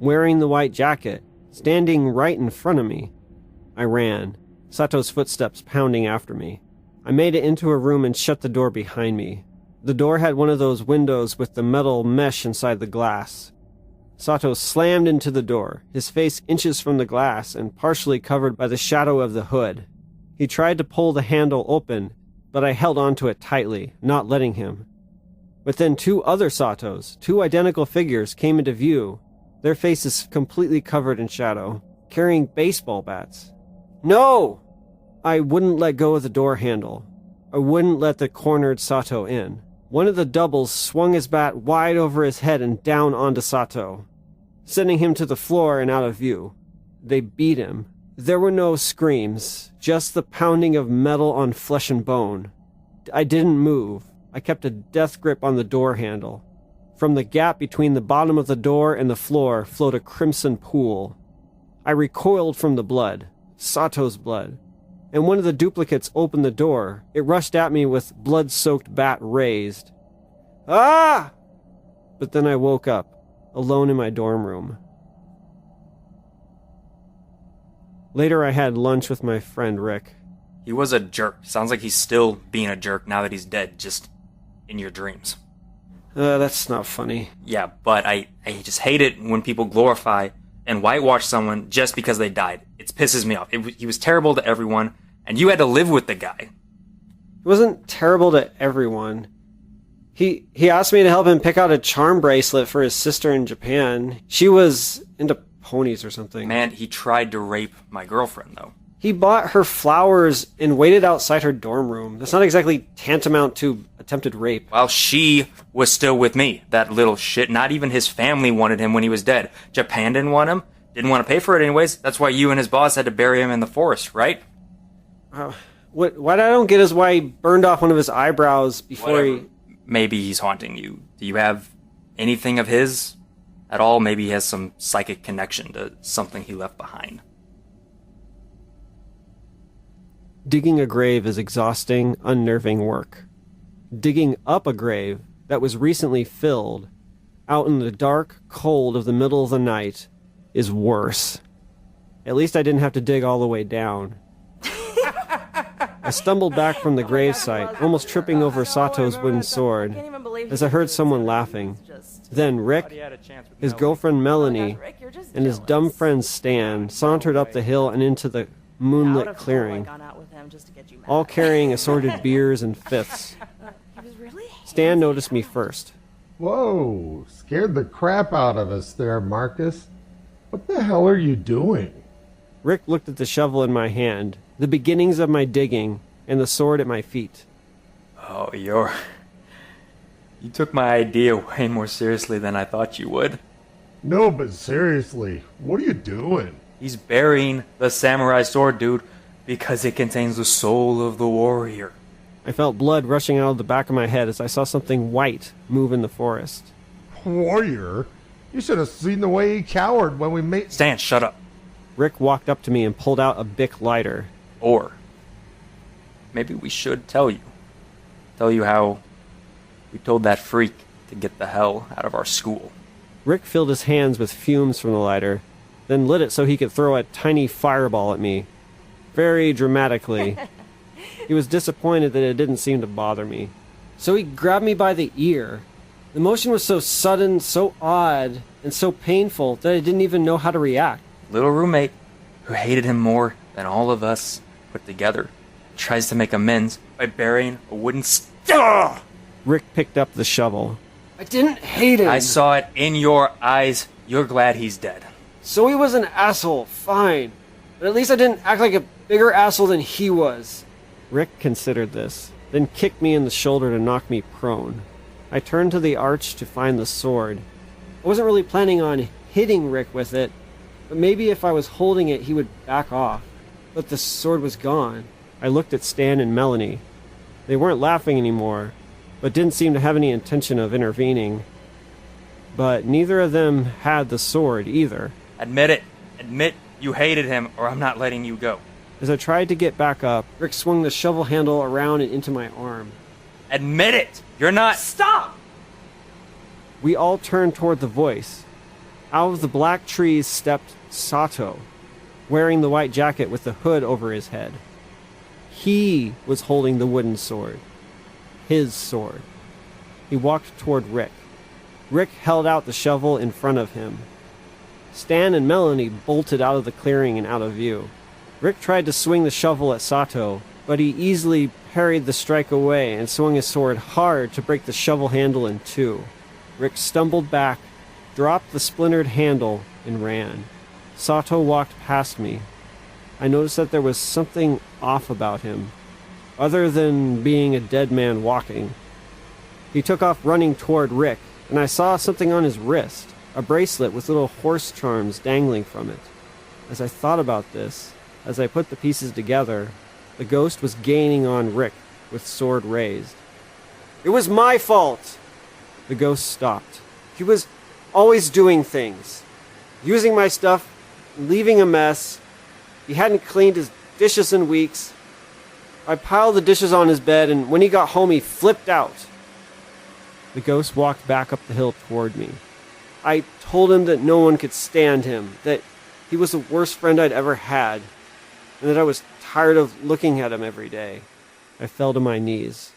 wearing the white jacket, standing right in front of me. I ran, Sato's footsteps pounding after me. I made it into a room and shut the door behind me. The door had one of those windows with the metal mesh inside the glass. Sato slammed into the door, his face inches from the glass and partially covered by the shadow of the hood. He tried to pull the handle open, but I held onto it tightly, not letting him. But then two other Satos, two identical figures, came into view, their faces completely covered in shadow, carrying baseball bats. No! I wouldn't let go of the door handle. I wouldn't let the cornered Sato in. One of the doubles swung his bat wide over his head and down onto Sato, sending him to the floor and out of view. They beat him. There were no screams, just the pounding of metal on flesh and bone. I didn't move. I kept a death grip on the door handle. From the gap between the bottom of the door and the floor flowed a crimson pool. I recoiled from the blood, Sato's blood, and one of the duplicates opened the door. It rushed at me with blood-soaked bat raised. Ah! But then I woke up, alone in my dorm room. Later I had lunch with my friend Rick. He was a jerk. Sounds like he's still being a jerk now that he's dead, just in your dreams. That's not funny. Yeah, but I just hate it when people glorify and whitewash someone just because they died. It pisses me off. He was terrible to everyone, and you had to live with the guy. He wasn't terrible to everyone. He asked me to help him pick out a charm bracelet for his sister in Japan. She was into ponies or something. Man, he tried to rape my girlfriend, though. He bought her flowers and waited outside her dorm room. That's not exactly tantamount to attempted rape. While she was still with me, that little shit. Not even his family wanted him when he was dead. Japan didn't want him. Didn't want to pay for it anyways. That's why you and his boss had to bury him in the forest, right? What I don't get is why he burned off one of his eyebrows before Whatever. Maybe he's haunting you. Do you have anything of his at all? Maybe he has some psychic connection to something he left behind. Digging a grave is exhausting, unnerving work. Digging up a grave that was recently filled, out in the dark cold of the middle of the night, is worse. At least I didn't have to dig all the way down. I stumbled back from the gravesite, almost tripping over Sato's wooden sword, as I heard someone laughing. Then Rick, his girlfriend Melanie, and his dumb friend Stan sauntered up the hill and into the moonlit clearing, all carrying assorted beers and fifths. Stan noticed me first. Whoa, scared the crap out of us there, Marcus. What the hell are you doing? Rick looked at the shovel in my hand, the beginnings of my digging, and the sword at my feet. Oh, you took my idea way more seriously than I thought you would. No, but seriously, what are you doing? He's burying the samurai sword, dude, because it contains the soul of the warrior. I felt blood rushing out of the back of my head as I saw something white move in the forest. Warrior? You should have seen the way he cowered when we made... Stan, shut up. Rick walked up to me and pulled out a Bic lighter. Or maybe we should tell you. Tell you how we told that freak to get the hell out of our school. Rick filled his hands with fumes from the lighter, then lit it so he could throw a tiny fireball at me. Very dramatically. He was disappointed that it didn't seem to bother me. So he grabbed me by the ear. The motion was so sudden, so odd, and so painful that I didn't even know how to react. Little roommate who hated him more than all of us put together tries to make amends by burying a wooden Rick picked up the shovel. I didn't hate him. I saw it in your eyes. You're glad he's dead. So he was an asshole, fine. But at least I didn't act like a bigger asshole than he was. Rick considered this, then kicked me in the shoulder to knock me prone. I turned to the arch to find the sword. I wasn't really planning on hitting Rick with it, but maybe if I was holding it, he would back off. But the sword was gone. I looked at Stan and Melanie. They weren't laughing anymore, but didn't seem to have any intention of intervening. But neither of them had the sword either. Admit it. Admit you hated him, or I'm not letting you go. As I tried to get back up, Rick swung the shovel handle around and into my arm. Admit it! You're not... Stop! We all turned toward the voice. Out of the black trees stepped Sato, wearing the white jacket with the hood over his head. He was holding the wooden sword. His sword. He walked toward Rick. Rick held out the shovel in front of him. Stan and Melanie bolted out of the clearing and out of view. Rick tried to swing the shovel at Sato, but he easily parried the strike away and swung his sword hard to break the shovel handle in two. Rick stumbled back, dropped the splintered handle, and ran. Sato walked past me. I noticed that there was something off about him, other than being a dead man walking. He took off running toward Rick, and I saw something on his wrist, a bracelet with little horse charms dangling from it. As I thought about this, as I put the pieces together, the ghost was gaining on Rick with sword raised. It was my fault! The ghost stopped. He was always doing things. Using my stuff, leaving a mess. He hadn't cleaned his dishes in weeks. I piled the dishes on his bed, and when he got home, he flipped out. The ghost walked back up the hill toward me. I told him that no one could stand him, that he was the worst friend I'd ever had, and that I was tired of looking at him every day. I fell to my knees.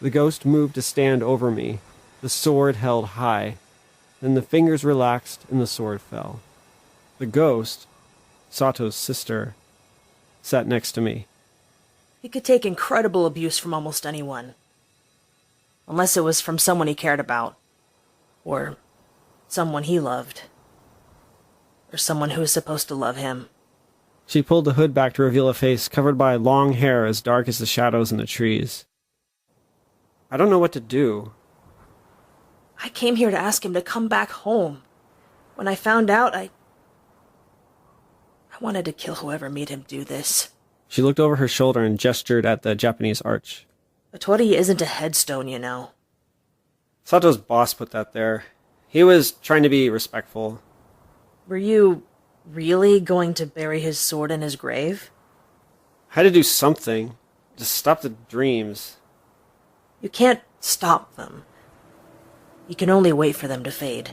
The ghost moved to stand over me, the sword held high. Then the fingers relaxed and the sword fell. The ghost, Sato's sister, sat next to me. He could take incredible abuse from almost anyone. Unless it was from someone he cared about. Or someone he loved. Or someone who was supposed to love him. She pulled the hood back to reveal a face covered by long hair as dark as the shadows in the trees. I don't know what to do. I came here to ask him to come back home. When I found out, I wanted to kill whoever made him do this. She looked over her shoulder and gestured at the Japanese arch. A torii isn't a headstone, you know. Sato's boss put that there. He was trying to be respectful. Were you really going to bury his sword in his grave? I had to do something. To stop the dreams. You can't stop them. You can only wait for them to fade.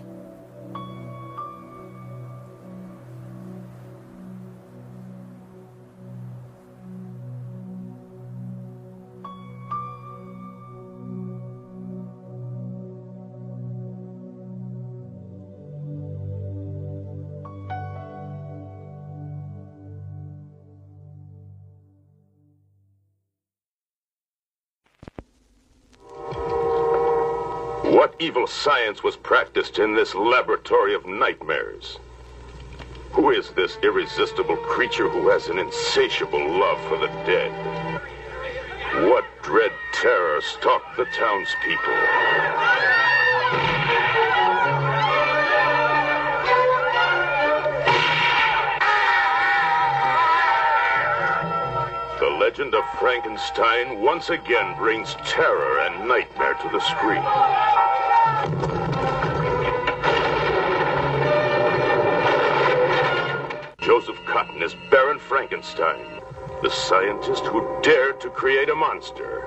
What evil science was practiced in this laboratory of nightmares? Who is this irresistible creature who has an insatiable love for the dead? What dread terror stalked the townspeople? The legend of Frankenstein once again brings terror and nightmare to the screen. Joseph Cotton as Baron Frankenstein, the scientist who dared to create a monster.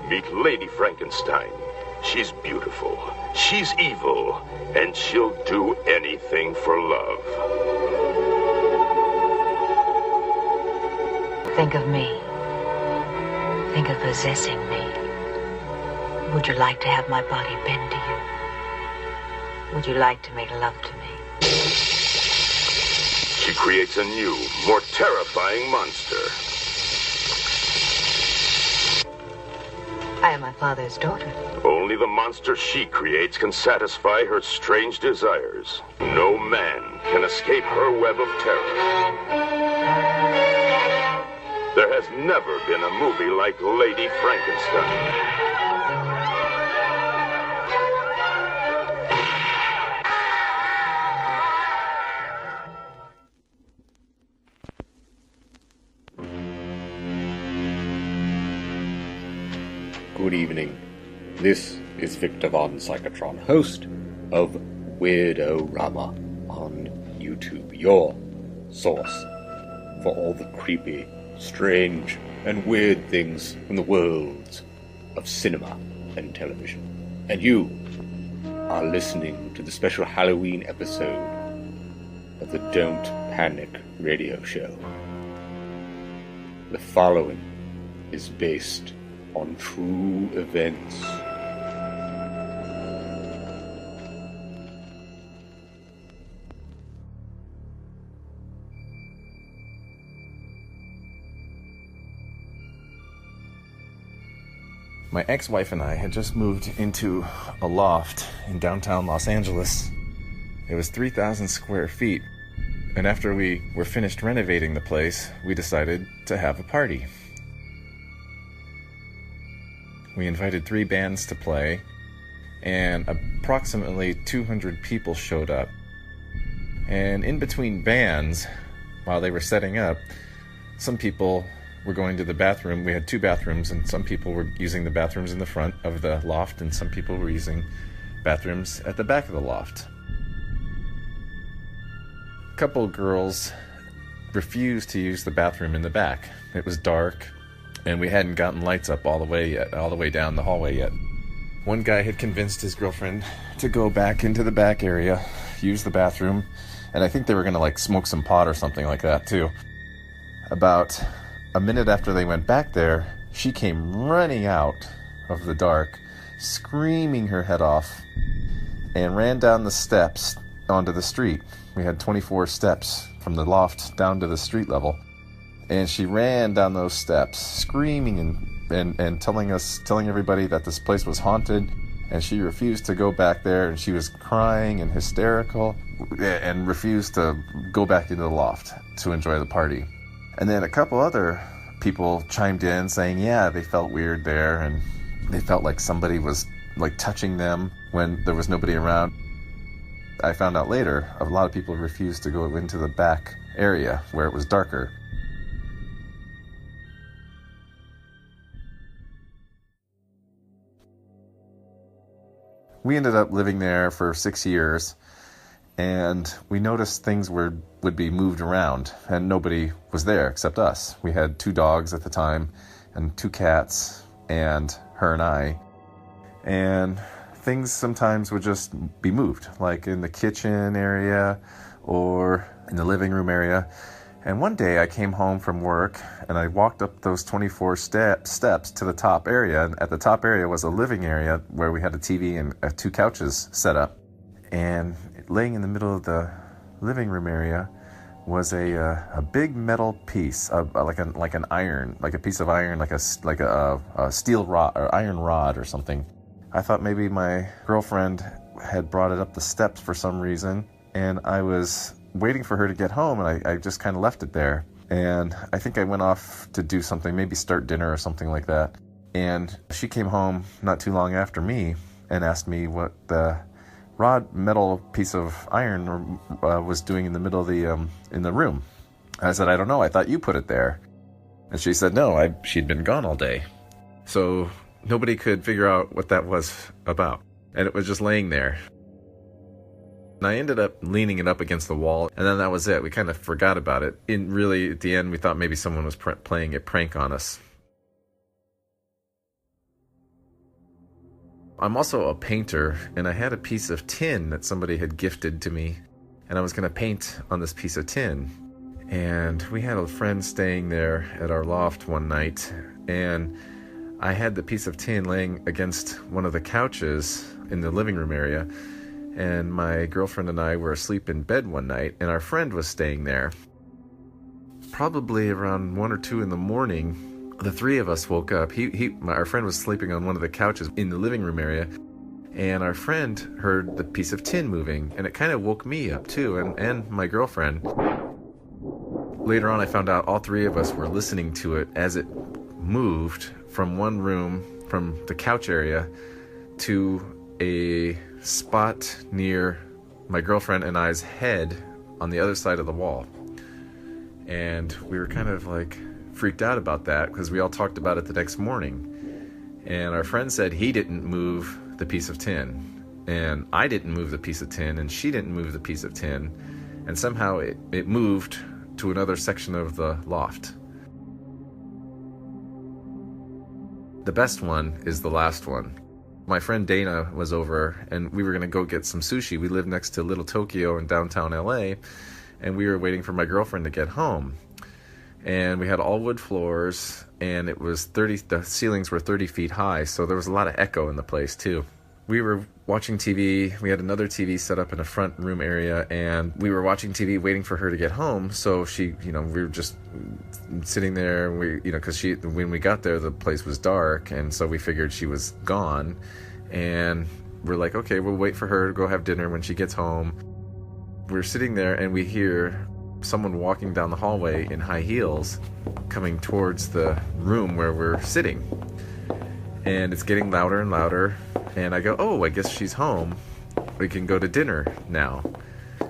Meet Lady Frankenstein. She's beautiful, she's evil, and she'll do anything for love. Think of me. Think of possessing me. Would you like to have my body bend to you? Would you like to make love to me? She creates a new, more terrifying monster. I am my father's daughter. Only the monster she creates can satisfy her strange desires. No man can escape her web of terror. There has never been a movie like Lady Frankenstein. Good evening. This is Victor Von Psychotron, host of Weirdo Rama on YouTube, your source for all the creepy, strange, and weird things from the worlds of cinema and television. And you are listening to the special Halloween episode of the Don't Panic radio show. The following is based on true events. My ex-wife and I had just moved into a loft in downtown Los Angeles. It was 3,000 square feet, and after we were finished renovating the place, we decided to have a party. We invited 3 bands to play, and approximately 200 people showed up. And in between bands, while they were setting up, some people were going to the bathroom. We had 2 bathrooms, and some people were using the bathrooms in the front of the loft, and some people were using bathrooms at the back of the loft. A couple girls refused to use the bathroom in the back. It was dark, and we hadn't gotten lights up all the way down the hallway yet. One guy had convinced his girlfriend to go back into the back area, use the bathroom, and I think they were going to smoke some pot or something like that too. About a minute after they went back there, she came running out of the dark, screaming her head off, and ran down the steps onto the street. We had 24 steps from the loft down to the street level. And she ran down those steps, screaming and telling everybody that this place was haunted, and she refused to go back there, and she was crying and hysterical, and refused to go back into the loft to enjoy the party. And then a couple other people chimed in saying, yeah, they felt weird there, and they felt like somebody was touching them when there was nobody around. I found out later, a lot of people refused to go into the back area where it was darker. We ended up living there for 6 years, and we noticed things would be moved around, and nobody was there except us. We had 2 dogs at the time, and 2 cats, and her and I. And things sometimes would just be moved, like in the kitchen area or in the living room area. And one day I came home from work, and I walked up those 24 steps to the top area, and at the top area was a living area where we had a TV and 2 couches set up. And laying in the middle of the living room area was a big metal piece, like an iron, like a piece of iron, like a steel rod or iron rod or something. I thought maybe my girlfriend had brought it up the steps for some reason, and I was waiting for her to get home, and I just kind of left it there. And I think I went off to do something, maybe start dinner or something like that. And she came home not too long after me and asked me what the metal piece of iron was doing in the middle of in the room. I said, I don't know, I thought you put it there. And she said, no, she'd been gone all day. So nobody could figure out what that was about. And it was just laying there. And I ended up leaning it up against the wall, and then that was it. We kind of forgot about it. Really, at the end, we thought maybe someone was playing a prank on us. I'm also a painter, and I had a piece of tin that somebody had gifted to me, and I was going to paint on this piece of tin. And we had a friend staying there at our loft one night, and I had the piece of tin laying against one of the couches in the living room area. And my girlfriend and I were asleep in bed one night, and our friend was staying there. Probably around 1 or 2 in the morning, the three of us woke up. Our friend was sleeping on one of the couches in the living room area, and our friend heard the piece of tin moving, and it kind of woke me up too, and my girlfriend. Later on, I found out all three of us were listening to it as it moved from one room, from the couch area, to a spot near my girlfriend and I's head on the other side of the wall. And we were kind of like freaked out about that because we all talked about it the next morning. And our friend said he didn't move the piece of tin, and I didn't move the piece of tin, and she didn't move the piece of tin, and somehow it moved to another section of the loft. The best one is the last one. My friend Dana was over, and we were going to go get some sushi. We live next to Little Tokyo in downtown LA, and we were waiting for my girlfriend to get home. And we had all wood floors, and the ceilings were 30 feet high, so there was a lot of echo in the place too. We were watching TV. We had another TV set up in a front room area, and we were watching TV waiting for her to get home. So she, we were just sitting there, because when we got there, the place was dark, and so we figured she was gone. And we're like, okay, we'll wait for her to go have dinner when she gets home. We're sitting there, and we hear someone walking down the hallway in high heels coming towards the room where we're sitting. And it's getting louder and louder. And I go, oh, I guess she's home. We can go to dinner now.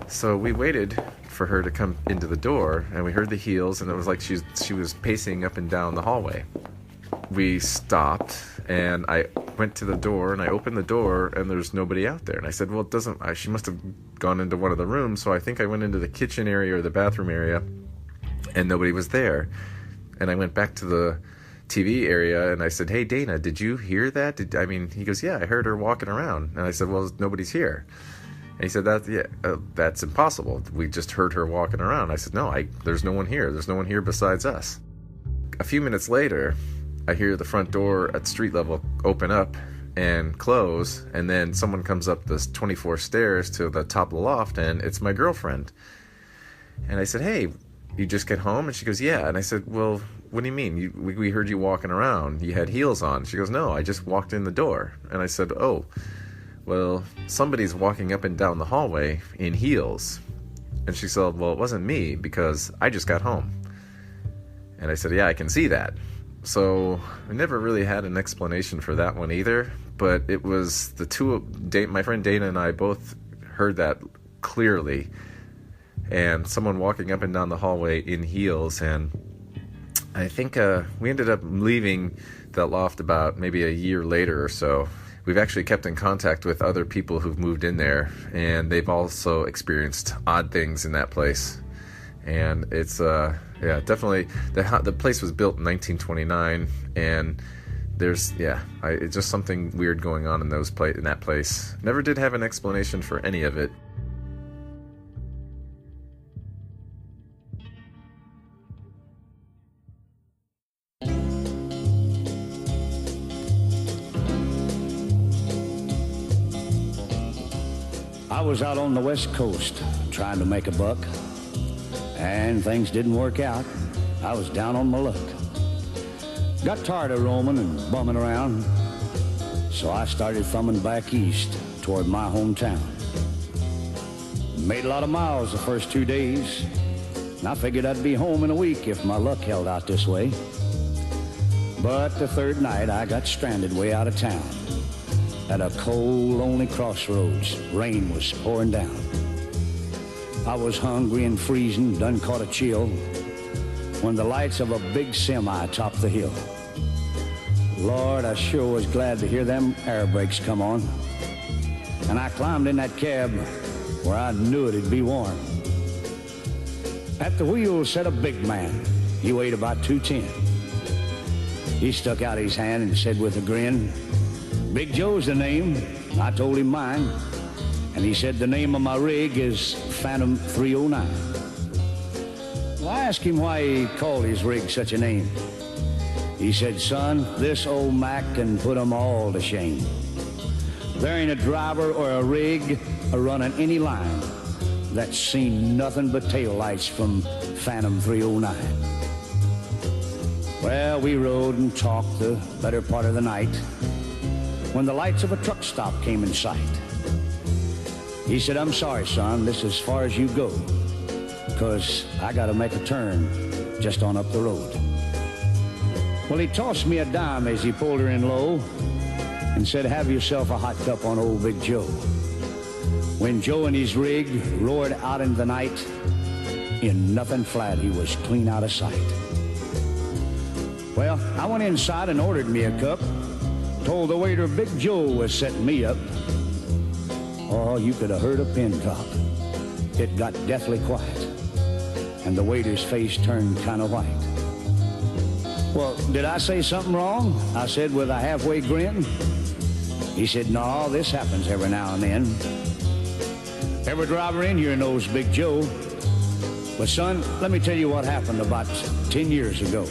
So we waited for her to come into the door, and we heard the heels, and it was like she was pacing up and down the hallway. We stopped, and I went to the door, and I opened the door, and there's nobody out there. And I said, well, she must have gone into one of the rooms. So I think I went into the kitchen area or the bathroom area, and nobody was there. And I went back to the TV area, and I said, hey, Dana, did you hear that? He goes, yeah, I heard her walking around. And I said, well, nobody's here. And he said, that's impossible. We just heard her walking around. I said, no, there's no one here. There's no one here besides us. A few minutes later, I hear the front door at street level open up and close, and then someone comes up the 24 stairs to the top of the loft, and it's my girlfriend. And I said, hey, you just get home? And she goes, yeah. And I said, well, what do you mean? We heard you walking around. You had heels on. She goes, no, I just walked in the door. And I said, oh, well, somebody's walking up and down the hallway in heels. And she said, well, it wasn't me because I just got home. And I said, yeah, I can see that. So I never really had an explanation for that one either. But it was my friend Dana and I both heard that clearly. And someone walking up and down the hallway in heels. And I think we ended up leaving that loft about maybe a year later or so. We've actually kept in contact with other people who've moved in there, and they've also experienced odd things in that place. And it's definitely the place was built in 1929, and there's it's just something weird going on in that place. Never did have an explanation for any of it. I was out on the West Coast trying to make a buck, and things didn't work out. I was down on my luck. Got tired of roaming and bumming around, so I started thumbing back east toward my hometown. Made a lot of miles the first 2 days, and I figured I'd be home in a week if my luck held out this way. But the third night I got stranded way out of town. At a cold, lonely crossroads, rain was pouring down. I was hungry and freezing, done caught a chill, when the lights of a big semi topped the hill. Lord, I sure was glad to hear them air brakes come on. And I climbed in that cab, where I knew it'd be warm. At the wheel sat a big man. He weighed about 210. He stuck out his hand and said with a grin, "Big Joe's the name." I told him mine. And he said the name of my rig is Phantom 309. Well, I asked him why he called his rig such a name. He said, "Son, this old Mac can put 'em all to shame. There ain't a driver or a rig or running any line that's seen nothing but taillights from Phantom 309. Well, we rode and talked the better part of the night when the lights of a truck stop came in sight. He said, "I'm sorry, son, this is as far as you go, 'cause I gotta make a turn just on up the road." Well, he tossed me a dime as he pulled her in low and said, "Have yourself a hot cup on old Big Joe." When Joe and his rig roared out into the night, in nothing flat, he was clean out of sight. Well, I went inside and ordered me a cup, told the waiter Big Joe was setting me up. Oh, you could have heard a pin drop. It got deathly quiet, and the waiter's face turned kind of white. "Well, did I say something wrong?" I said with a halfway grin. He said, "No, this happens every now and then. Every driver in here knows Big Joe. But son, let me tell you what happened about 10 years ago.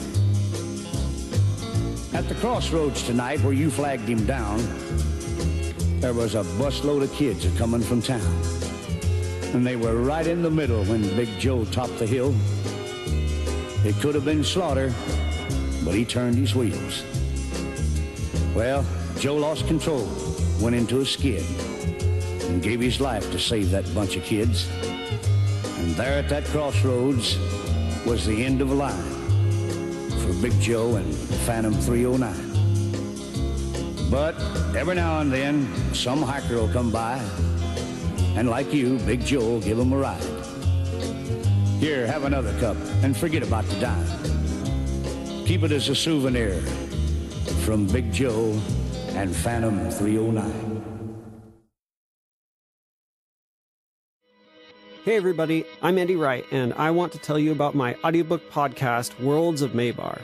At the crossroads tonight where you flagged him down, there was a busload of kids coming from town. And they were right in the middle when Big Joe topped the hill. It could have been slaughter, but he turned his wheels. Well, Joe lost control, went into a skid, and gave his life to save that bunch of kids. And there at that crossroads was the end of a line for Big Joe and Phantom 309. But every now and then, some hiker will come by, and like you, Big Joe will give him a ride. Here, have another cup, and forget about the dime. Keep it as a souvenir from Big Joe and Phantom 309. Hey everybody, I'm Andy Wright, and I want to tell you about my audiobook podcast, Worlds of Maybar.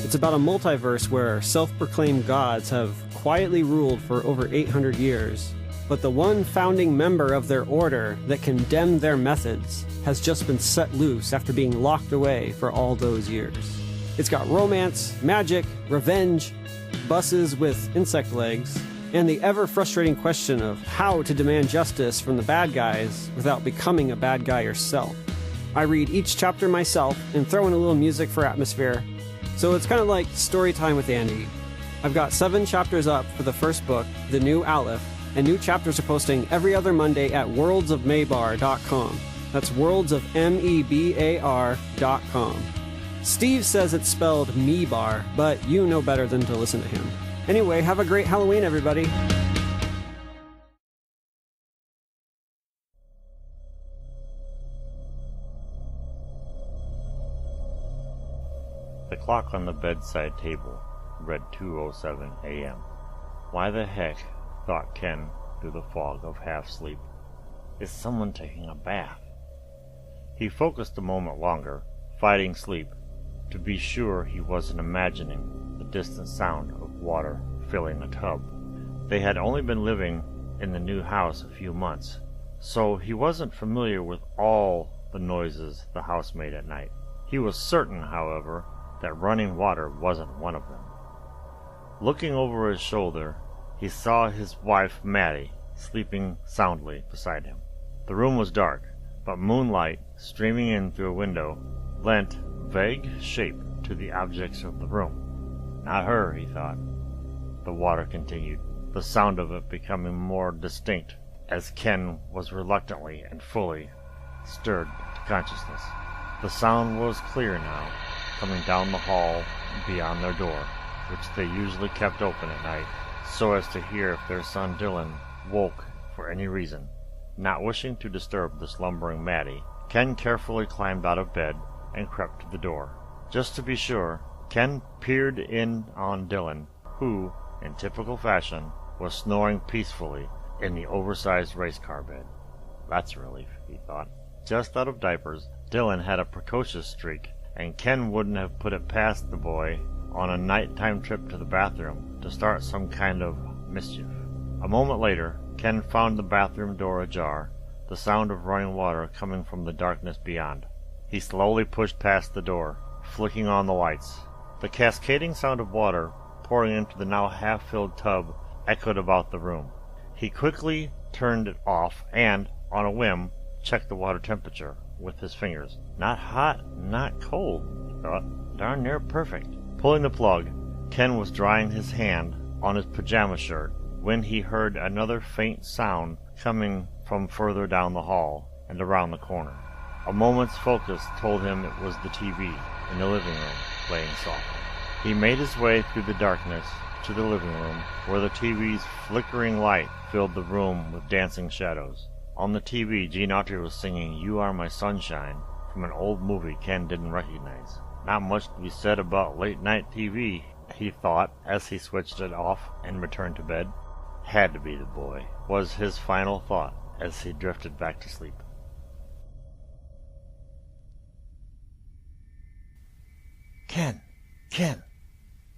It's about a multiverse where self-proclaimed gods have quietly ruled for over 800 years, but the one founding member of their order that condemned their methods has just been set loose after being locked away for all those years. It's got romance, magic, revenge, buses with insect legs, and the ever-frustrating question of how to demand justice from the bad guys without becoming a bad guy yourself. I read each chapter myself and throw in a little music for atmosphere, so it's kind of like story time with Andy. I've got 7 chapters up for the first book, The New Aleph, and new chapters are posting every other Monday at worldsofmaybar.com. That's worldsofmebar.com. Steve says it's spelled Mebar, but you know better than to listen to him. Anyway, have a great Halloween, everybody. The clock on the bedside table read 2:07 a.m. Why the heck, thought Ken through the fog of half-sleep, is someone taking a bath? He focused a moment longer, fighting sleep, to be sure he wasn't imagining the distant sound of water filling a tub. They had only been living in the new house a few months, so he wasn't familiar with all the noises the house made at night. He was certain, however, that running water wasn't one of them. Looking over his shoulder, he saw his wife, Maddie, sleeping soundly beside him. The room was dark, but moonlight, streaming in through a window, lent vague shape to the objects of the room. Not her, he thought. The water continued, the sound of it becoming more distinct as Ken was reluctantly and fully stirred to consciousness. The sound was clear now, coming down the hall beyond their door, which they usually kept open at night, so as to hear if their son Dylan woke for any reason. Not wishing to disturb the slumbering Maddie, Ken carefully climbed out of bed and crept to the door. Just to be sure, Ken peered in on Dylan, who, in typical fashion, was snoring peacefully in the oversized race car bed. That's a relief, he thought. Just out of diapers, Dylan had a precocious streak, and Ken wouldn't have put it past the boy on a nighttime trip to the bathroom to start some kind of mischief. A moment later, Ken found the bathroom door ajar, the sound of running water coming from the darkness beyond. He slowly pushed past the door, flicking on the lights. The cascading sound of water pouring into the now half-filled tub echoed about the room. He quickly turned it off and, on a whim, checked the water temperature with his fingers. Not hot, not cold, he thought. Darn near perfect. Pulling the plug, Ken was drying his hand on his pajama shirt when he heard another faint sound coming from further down the hall and around the corner. A moment's focus told him it was the TV in the living room playing softly. He made his way through the darkness to the living room, where the TV's flickering light filled the room with dancing shadows. On the TV, Gene Autry was singing "You Are My Sunshine" from an old movie Ken didn't recognize. Not much to be said about late-night TV, he thought, as he switched it off and returned to bed. Had to be the boy, was his final thought as he drifted back to sleep. Ken! Ken!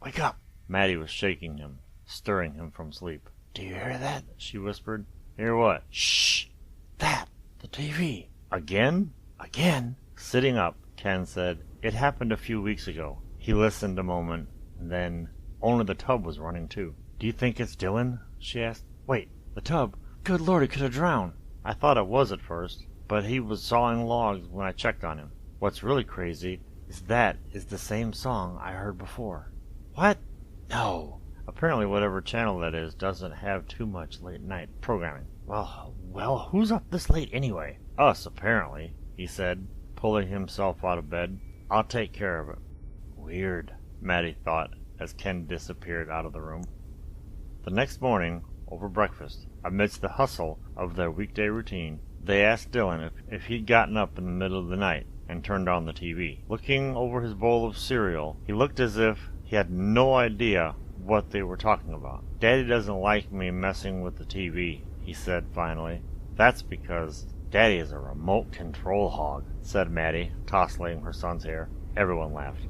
Wake up! Maddie was shaking him, stirring him from sleep. Do you hear that? She whispered. Hear what? Shh! That! The TV! Again? Again? Sitting up, Ken said, It happened a few weeks ago. He listened a moment, then only the tub was running too. Do you think it's Dylan? She asked. Wait, the tub? Good Lord, he could have drowned. I thought it was at first, but he was sawing logs when I checked on him. What's really crazy is that is the same song I heard before. What? No. Apparently whatever channel that is doesn't have too much late-night programming. Well, who's up this late anyway? Us, apparently, he said, pulling himself out of bed. I'll take care of it. Weird, Maddie thought, as Ken disappeared out of the room. The next morning, over breakfast, amidst the hustle of their weekday routine, they asked Dylan if he'd gotten up in the middle of the night and turned on the TV. Looking over his bowl of cereal, he looked as if he had no idea what they were talking about. Daddy doesn't like me messing with the TV, he said finally. That's because Daddy is a remote control hog, said Maddie, tousling her son's hair. Everyone laughed.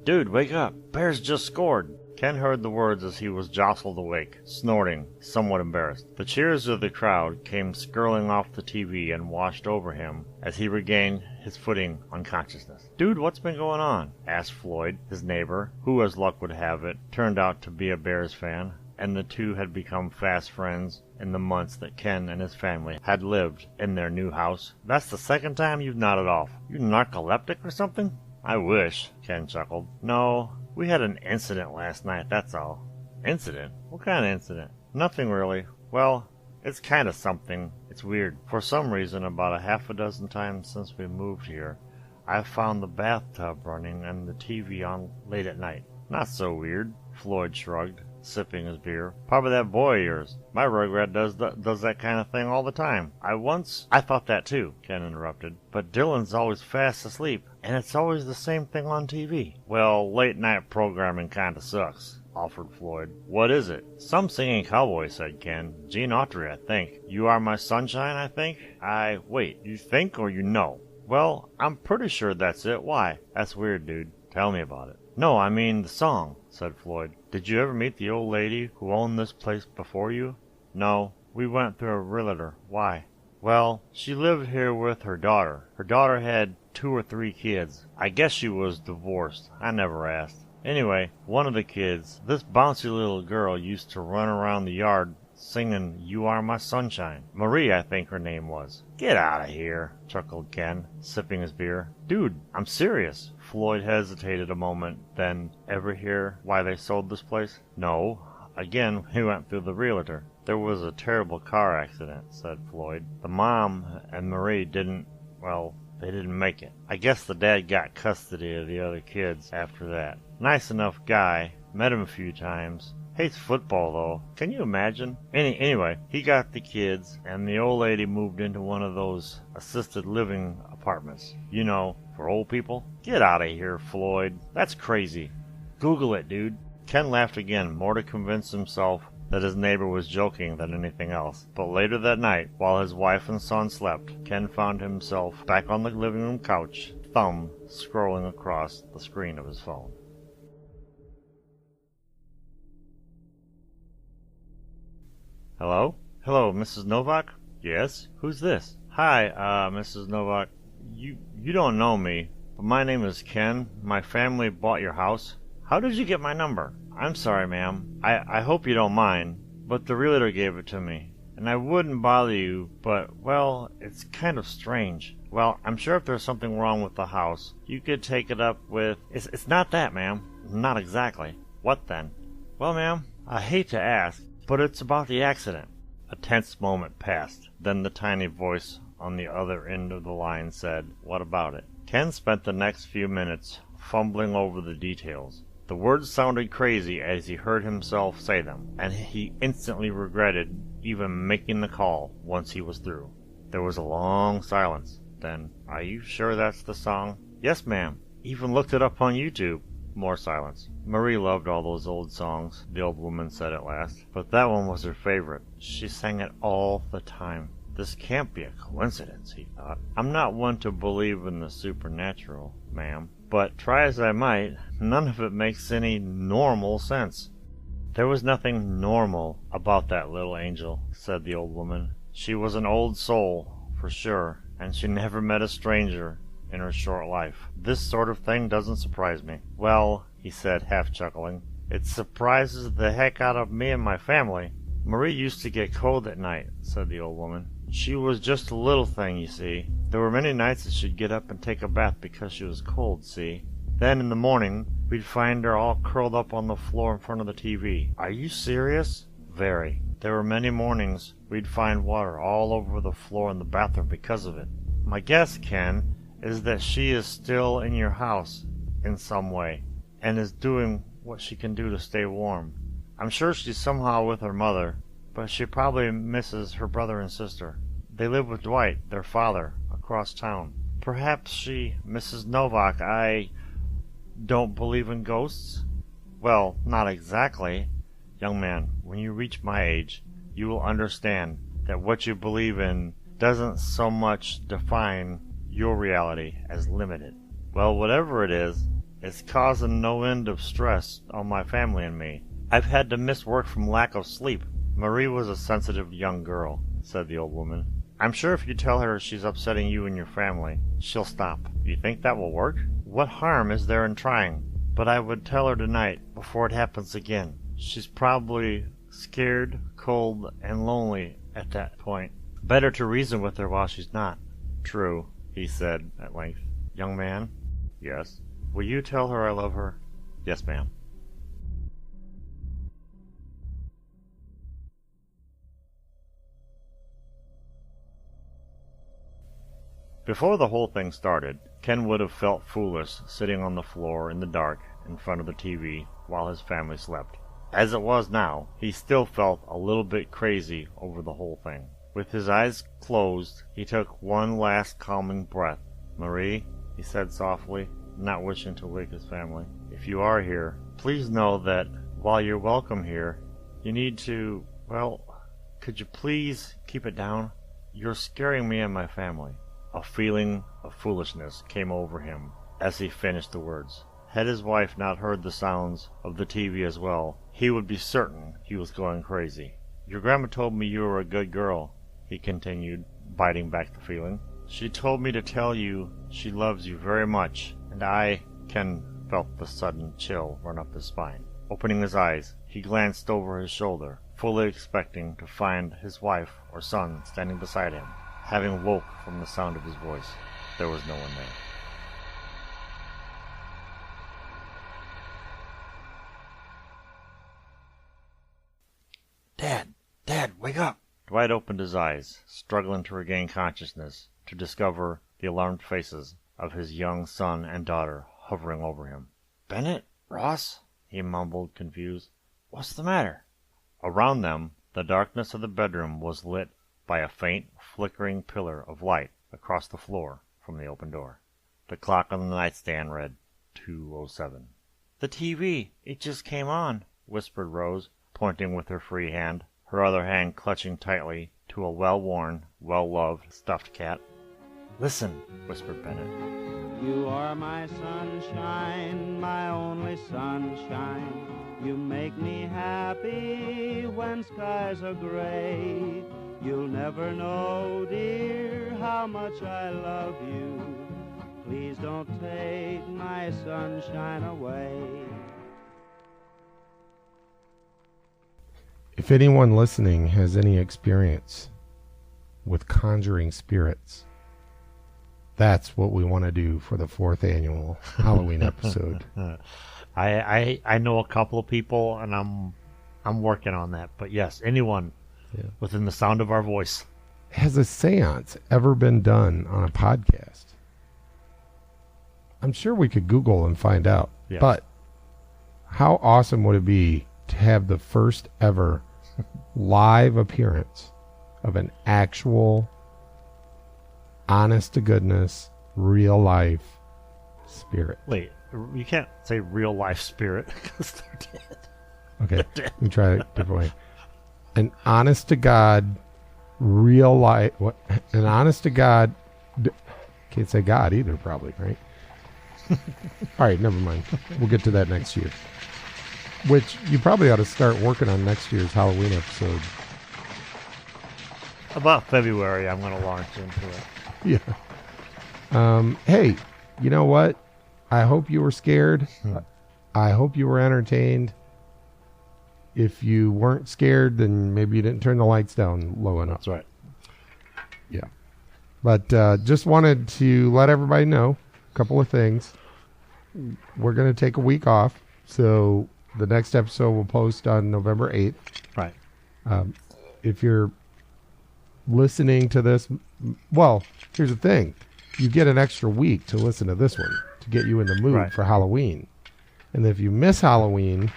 Dude, wake up! Bears just scored! Ken heard the words as he was jostled awake, snorting, somewhat embarrassed. The cheers of the crowd came skirling off the TV and washed over him as he regained his footing on consciousness. Dude, what's been going on? Asked Floyd, his neighbor, who, as luck would have it, turned out to be a Bears fan, and the two had become fast friends in the months that Ken and his family had lived in their new house. That's the second time you've nodded off. You narcoleptic or something? I wish, Ken chuckled. No, we had an incident last night, that's all. Incident? What kind of incident? Nothing really. Well, it's kind of something. It's weird. For some reason, about a half a dozen times since we moved here, I've found the bathtub running and the TV on late at night. Not so weird, Floyd shrugged, sipping his beer. Probably that boy of yours. My rugrat does that kind of thing all the time. I thought that too, Ken interrupted. But Dylan's always fast asleep, and it's always the same thing on TV. Well, late night programming kinda sucks, offered Floyd. What is it? Some singing cowboy, said Ken. Gene Autry, I think. You Are My Sunshine, I think? Wait, you think or you know? Well, I'm pretty sure that's it. Why? That's weird, dude. Tell me about it. No, I mean the song, said Floyd. Did you ever meet the old lady who owned this place before you? No, we went through a realtor. Why? Well, she lived here with her daughter. Her daughter had 2 or 3 kids. I guess she was divorced. I never asked. Anyway, one of the kids, this bouncy little girl, used to run around the yard singing You Are My Sunshine. Marie, I think her name was. Get out of here, chuckled Ken, sipping his beer. Dude, I'm serious. Floyd hesitated a moment, then, ever hear why they sold this place? No. Again, we went through the realtor. There was a terrible car accident, said Floyd. The mom and Marie didn't make it. I guess the dad got custody of the other kids after that. Nice enough guy. Met him a few times. Hates football, though. Can you imagine? Anyway, he got the kids, and the old lady moved into one of those assisted living apartments. You know, for old people. Get out of here, Floyd. That's crazy. Google it, dude. Ken laughed again, more to convince himself that his neighbor was joking than anything else. But later that night, while his wife and son slept, Ken found himself back on the living room couch, thumb scrolling across the screen of his phone. Hello? Hello, Mrs. Novak? Yes? Who's this? Hi, Mrs. Novak. You don't know me, but my name is Ken. My family bought your house. How did you get my number? I'm sorry, ma'am. I hope you don't mind, but the realtor gave it to me. And I wouldn't bother you, but, well, it's kind of strange. Well, I'm sure if there's something wrong with the house, you could take it up with... It's not that, ma'am. Not exactly. What then? Well, ma'am, I hate to ask, but it's about the accident. A tense moment passed. Then the tiny voice on the other end of the line said, "What about it?" Ken spent the next few minutes fumbling over the details. The words sounded crazy as he heard himself say them, and he instantly regretted even making the call once he was through. There was a long silence. Then, "Are you sure that's the song?" "Yes, ma'am. Even looked it up on YouTube." More silence. Marie loved all those old songs, the old woman said at last, but that one was her favorite. She sang it all the time. This can't be a coincidence, he thought. I'm not one to believe in the supernatural, ma'am, but try as I might, none of it makes any normal sense. There was nothing normal about that little angel, said the old woman. She was an old soul, for sure, and she never met a stranger in her short life. This sort of thing doesn't surprise me. Well, he said, half chuckling, it surprises the heck out of me and my family. Marie used to get cold at night, said the old woman. She was just a little thing, you see. There were many nights that she'd get up and take a bath because she was cold, see? Then in the morning, we'd find her all curled up on the floor in front of the TV. Are you serious? Very. There were many mornings we'd find water all over the floor in the bathroom because of it. My guess, Ken, is that she is still in your house in some way, and is doing what she can do to stay warm. I'm sure she's somehow with her mother, but she probably misses her brother and sister. They live with Dwight, their father, across town. Perhaps she, Mrs. Novak, I don't believe in ghosts? Well, not exactly. Young man, when you reach my age, you will understand that what you believe in doesn't so much define your reality as limited. Well, whatever it is, it's causing no end of stress on my family and me. I've had to miss work from lack of sleep. Marie was a sensitive young girl, said the old woman. I'm sure if you tell her she's upsetting you and your family, she'll stop. You think that will work? What harm is there in trying? But I would tell her tonight, before it happens again. She's probably scared, cold, and lonely at that point. Better to reason with her while she's not. True, he said at length. Young man? Yes. Will you tell her I love her? Yes, ma'am. Before the whole thing started, Ken would have felt foolish sitting on the floor in the dark in front of the TV while his family slept. As it was now, he still felt a little bit crazy over the whole thing. With his eyes closed, he took one last calming breath. Marie, he said softly, not wishing to wake his family, if you are here, please know that while you're welcome here, you need to, well, could you please keep it down? You're scaring me and my family. A feeling of foolishness came over him as he finished the words. Had his wife not heard the sounds of the TV as well, he would be certain he was going crazy. Your grandma told me you were a good girl, he continued, biting back the feeling. She told me to tell you she loves you very much, and Ken felt the sudden chill run up his spine. Opening his eyes, he glanced over his shoulder, fully expecting to find his wife or son standing beside him. Having woke from the sound of his voice, there was no one there. Dad, wake up! Dwight opened his eyes, struggling to regain consciousness, to discover the alarmed faces of his young son and daughter hovering over him. Bennett? Ross? He mumbled, confused. What's the matter? Around them, the darkness of the bedroom was lit by a faint, flickering pillar of light across the floor from the open door. The clock on the nightstand read 2:07. The TV, it just came on, whispered Rose, pointing with her free hand, her other hand clutching tightly to a well-worn, well-loved stuffed cat. Listen, whispered Bennett. You are my sunshine, my only sunshine. You make me happy when skies are gray. You'll never know, dear, how much I love you. Please don't take my sunshine away. If anyone listening has any experience with conjuring spirits, that's what we want to do for the 4th annual Halloween episode. I know a couple of people, and I'm working on that. But yes, anyone within the sound of our voice. Has a seance ever been done on a podcast? I'm sure we could Google and find out. Yes. But how awesome would it be to have the first ever live appearance of an actual, honest to goodness, real life spirit? Wait, you can't say real life spirit because they're dead. Okay, let me try it a different way. An honest to God, real life. What? An honest to God. Can't say God either, probably, right? All right, never mind. We'll get to that next year. Which you probably ought to start working on next year's Halloween episode. About February, I'm going to launch into it. Yeah. Hey, you know what? I hope you were scared. I hope you were entertained. If you weren't scared, then maybe you didn't turn the lights down low enough. That's right. Yeah. But just wanted to let everybody know a couple of things. We're going to take a week off, so the next episode will post on November 8th. Right. If you're listening to this, well, here's the thing. You get an extra week to listen to this one to get you in the mood for Halloween. And if you miss Halloween,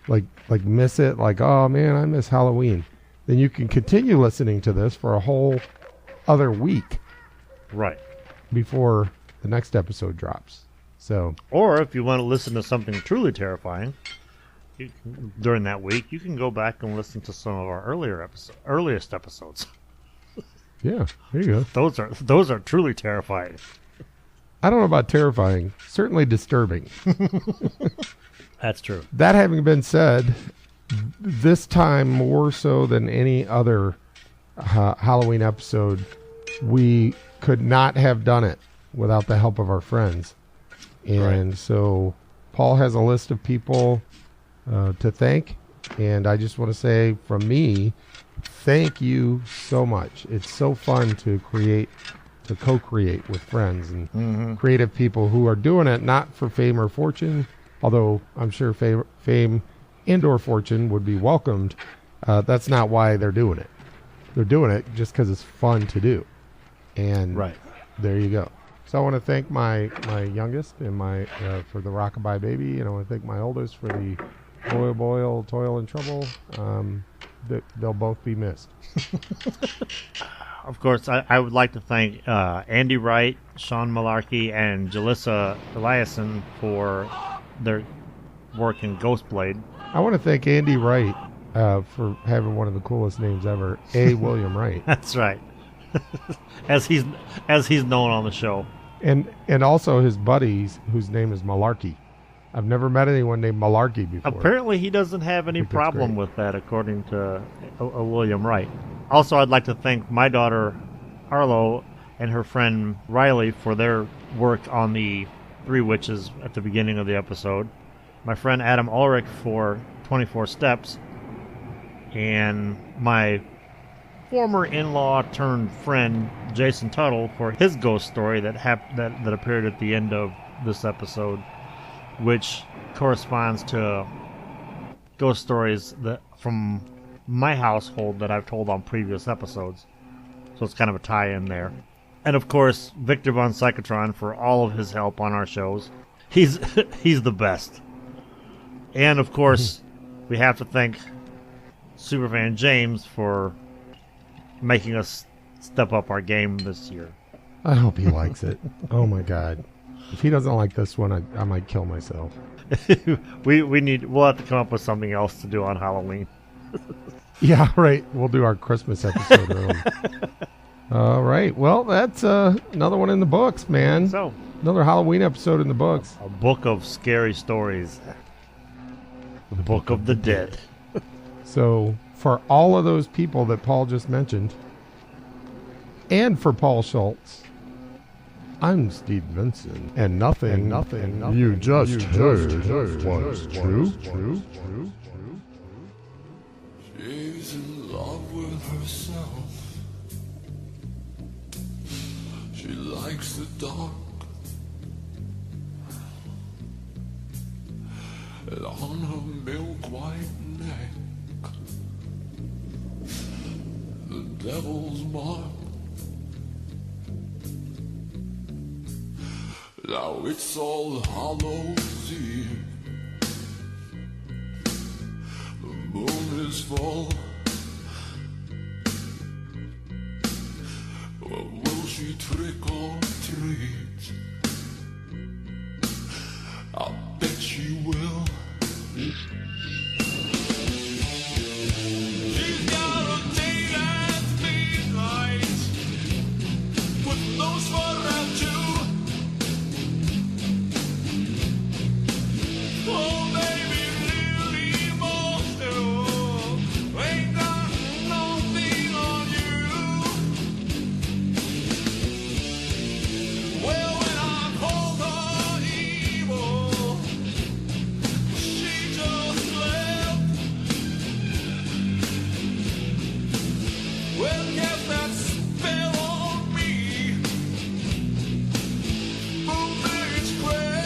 like miss it, like, oh man, I miss Halloween, then you can continue listening to this for a whole other week. Right. Before the next episode drops. So, or if you want to listen to something truly terrifying during that week, you can go back and listen to some of our earliest episodes. Yeah, there you go. Those are truly terrifying. I don't know about terrifying. Certainly disturbing. That's true. That having been said, this time more so than any other Halloween episode, we could not have done it without the help of our friends. And so Paul has a list of people to thank. And I just want to say from me, thank you so much. It's so fun to co-create with friends and creative people who are doing it not for fame or fortune, although I'm sure fame and or fortune would be welcomed. That's not why they're doing it. They're doing it just because it's fun to do. And there you go. So I want to thank my youngest and my for the Rockabye Baby, and I want to thank my oldest for the Boil, Toil, and Trouble. They'll both be missed. Of course, I would like to thank Andy Wright, Sean Malarkey, and Jalissa Eliason for their work in Ghostblade. I want to thank Andy Wright for having one of the coolest names ever, A. William Wright. That's right. as he's known on the show. And also his buddies, whose name is Malarkey. I've never met anyone named Malarkey before. Apparently he doesn't have any problem with that, according to William Wright. Also, I'd like to thank my daughter Arlo and her friend Riley for their work on the Three Witches at the beginning of the episode. My friend Adam Ulrich for 24 Steps. And my former in-law turned friend Jason Tuttle for his ghost story that appeared at the end of this episode, which corresponds to ghost stories from my household that I've told on previous episodes. So it's kind of a tie-in there. And of course, Victor Von Psychotron for all of his help on our shows. He's the best. And of course, we have to thank Superfan James for making us step up our game this year. I hope he likes it. Oh my God. If he doesn't like this one, I might kill myself. We'll have to come up with something else to do on Halloween. Yeah, right. We'll do our Christmas episode early. All right. Well, that's another one in the books, man. So, another Halloween episode in the books. A book of scary stories. The Book of the Dead. So, for all of those people that Paul just mentioned, and for Paul Schultz, I'm Steve Benson, and nothing you just heard was true. She's in love with herself. She likes the dark. And on her milk white neck, the devil's mark. Now it's All Hallows Eve. The moon is full. Well, will she trick or treat? I'll bet she will. She's got a date at midnight with those for round two. Oh, baby, really most of ain't got nothing on you. Well, when I called her evil, she just left. Well, guess that spell on me. Boom, it's craft.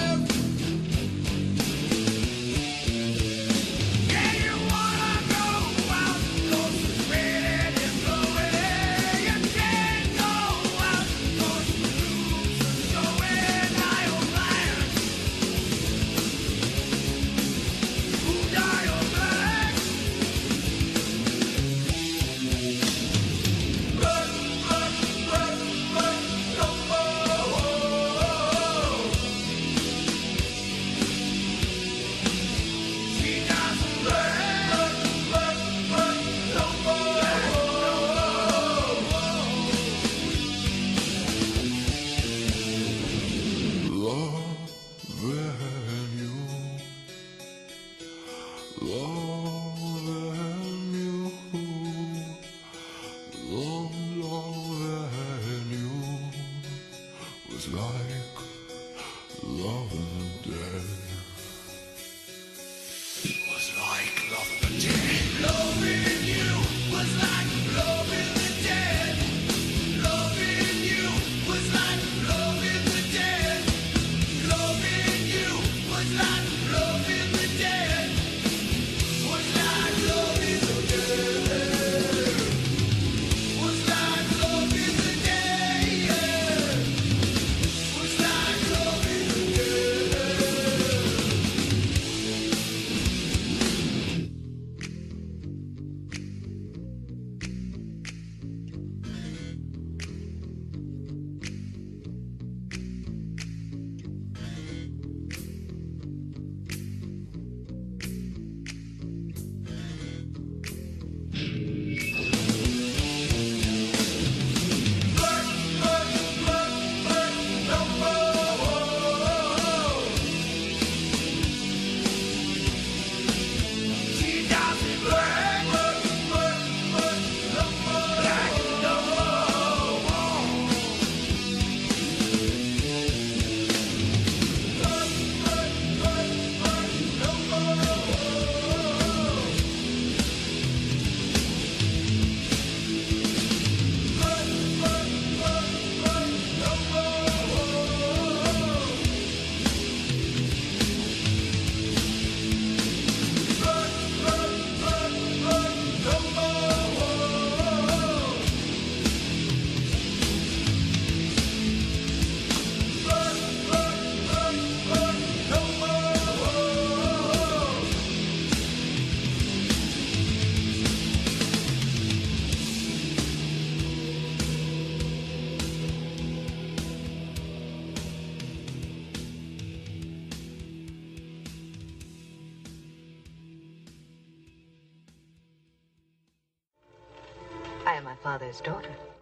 am my father's daughter.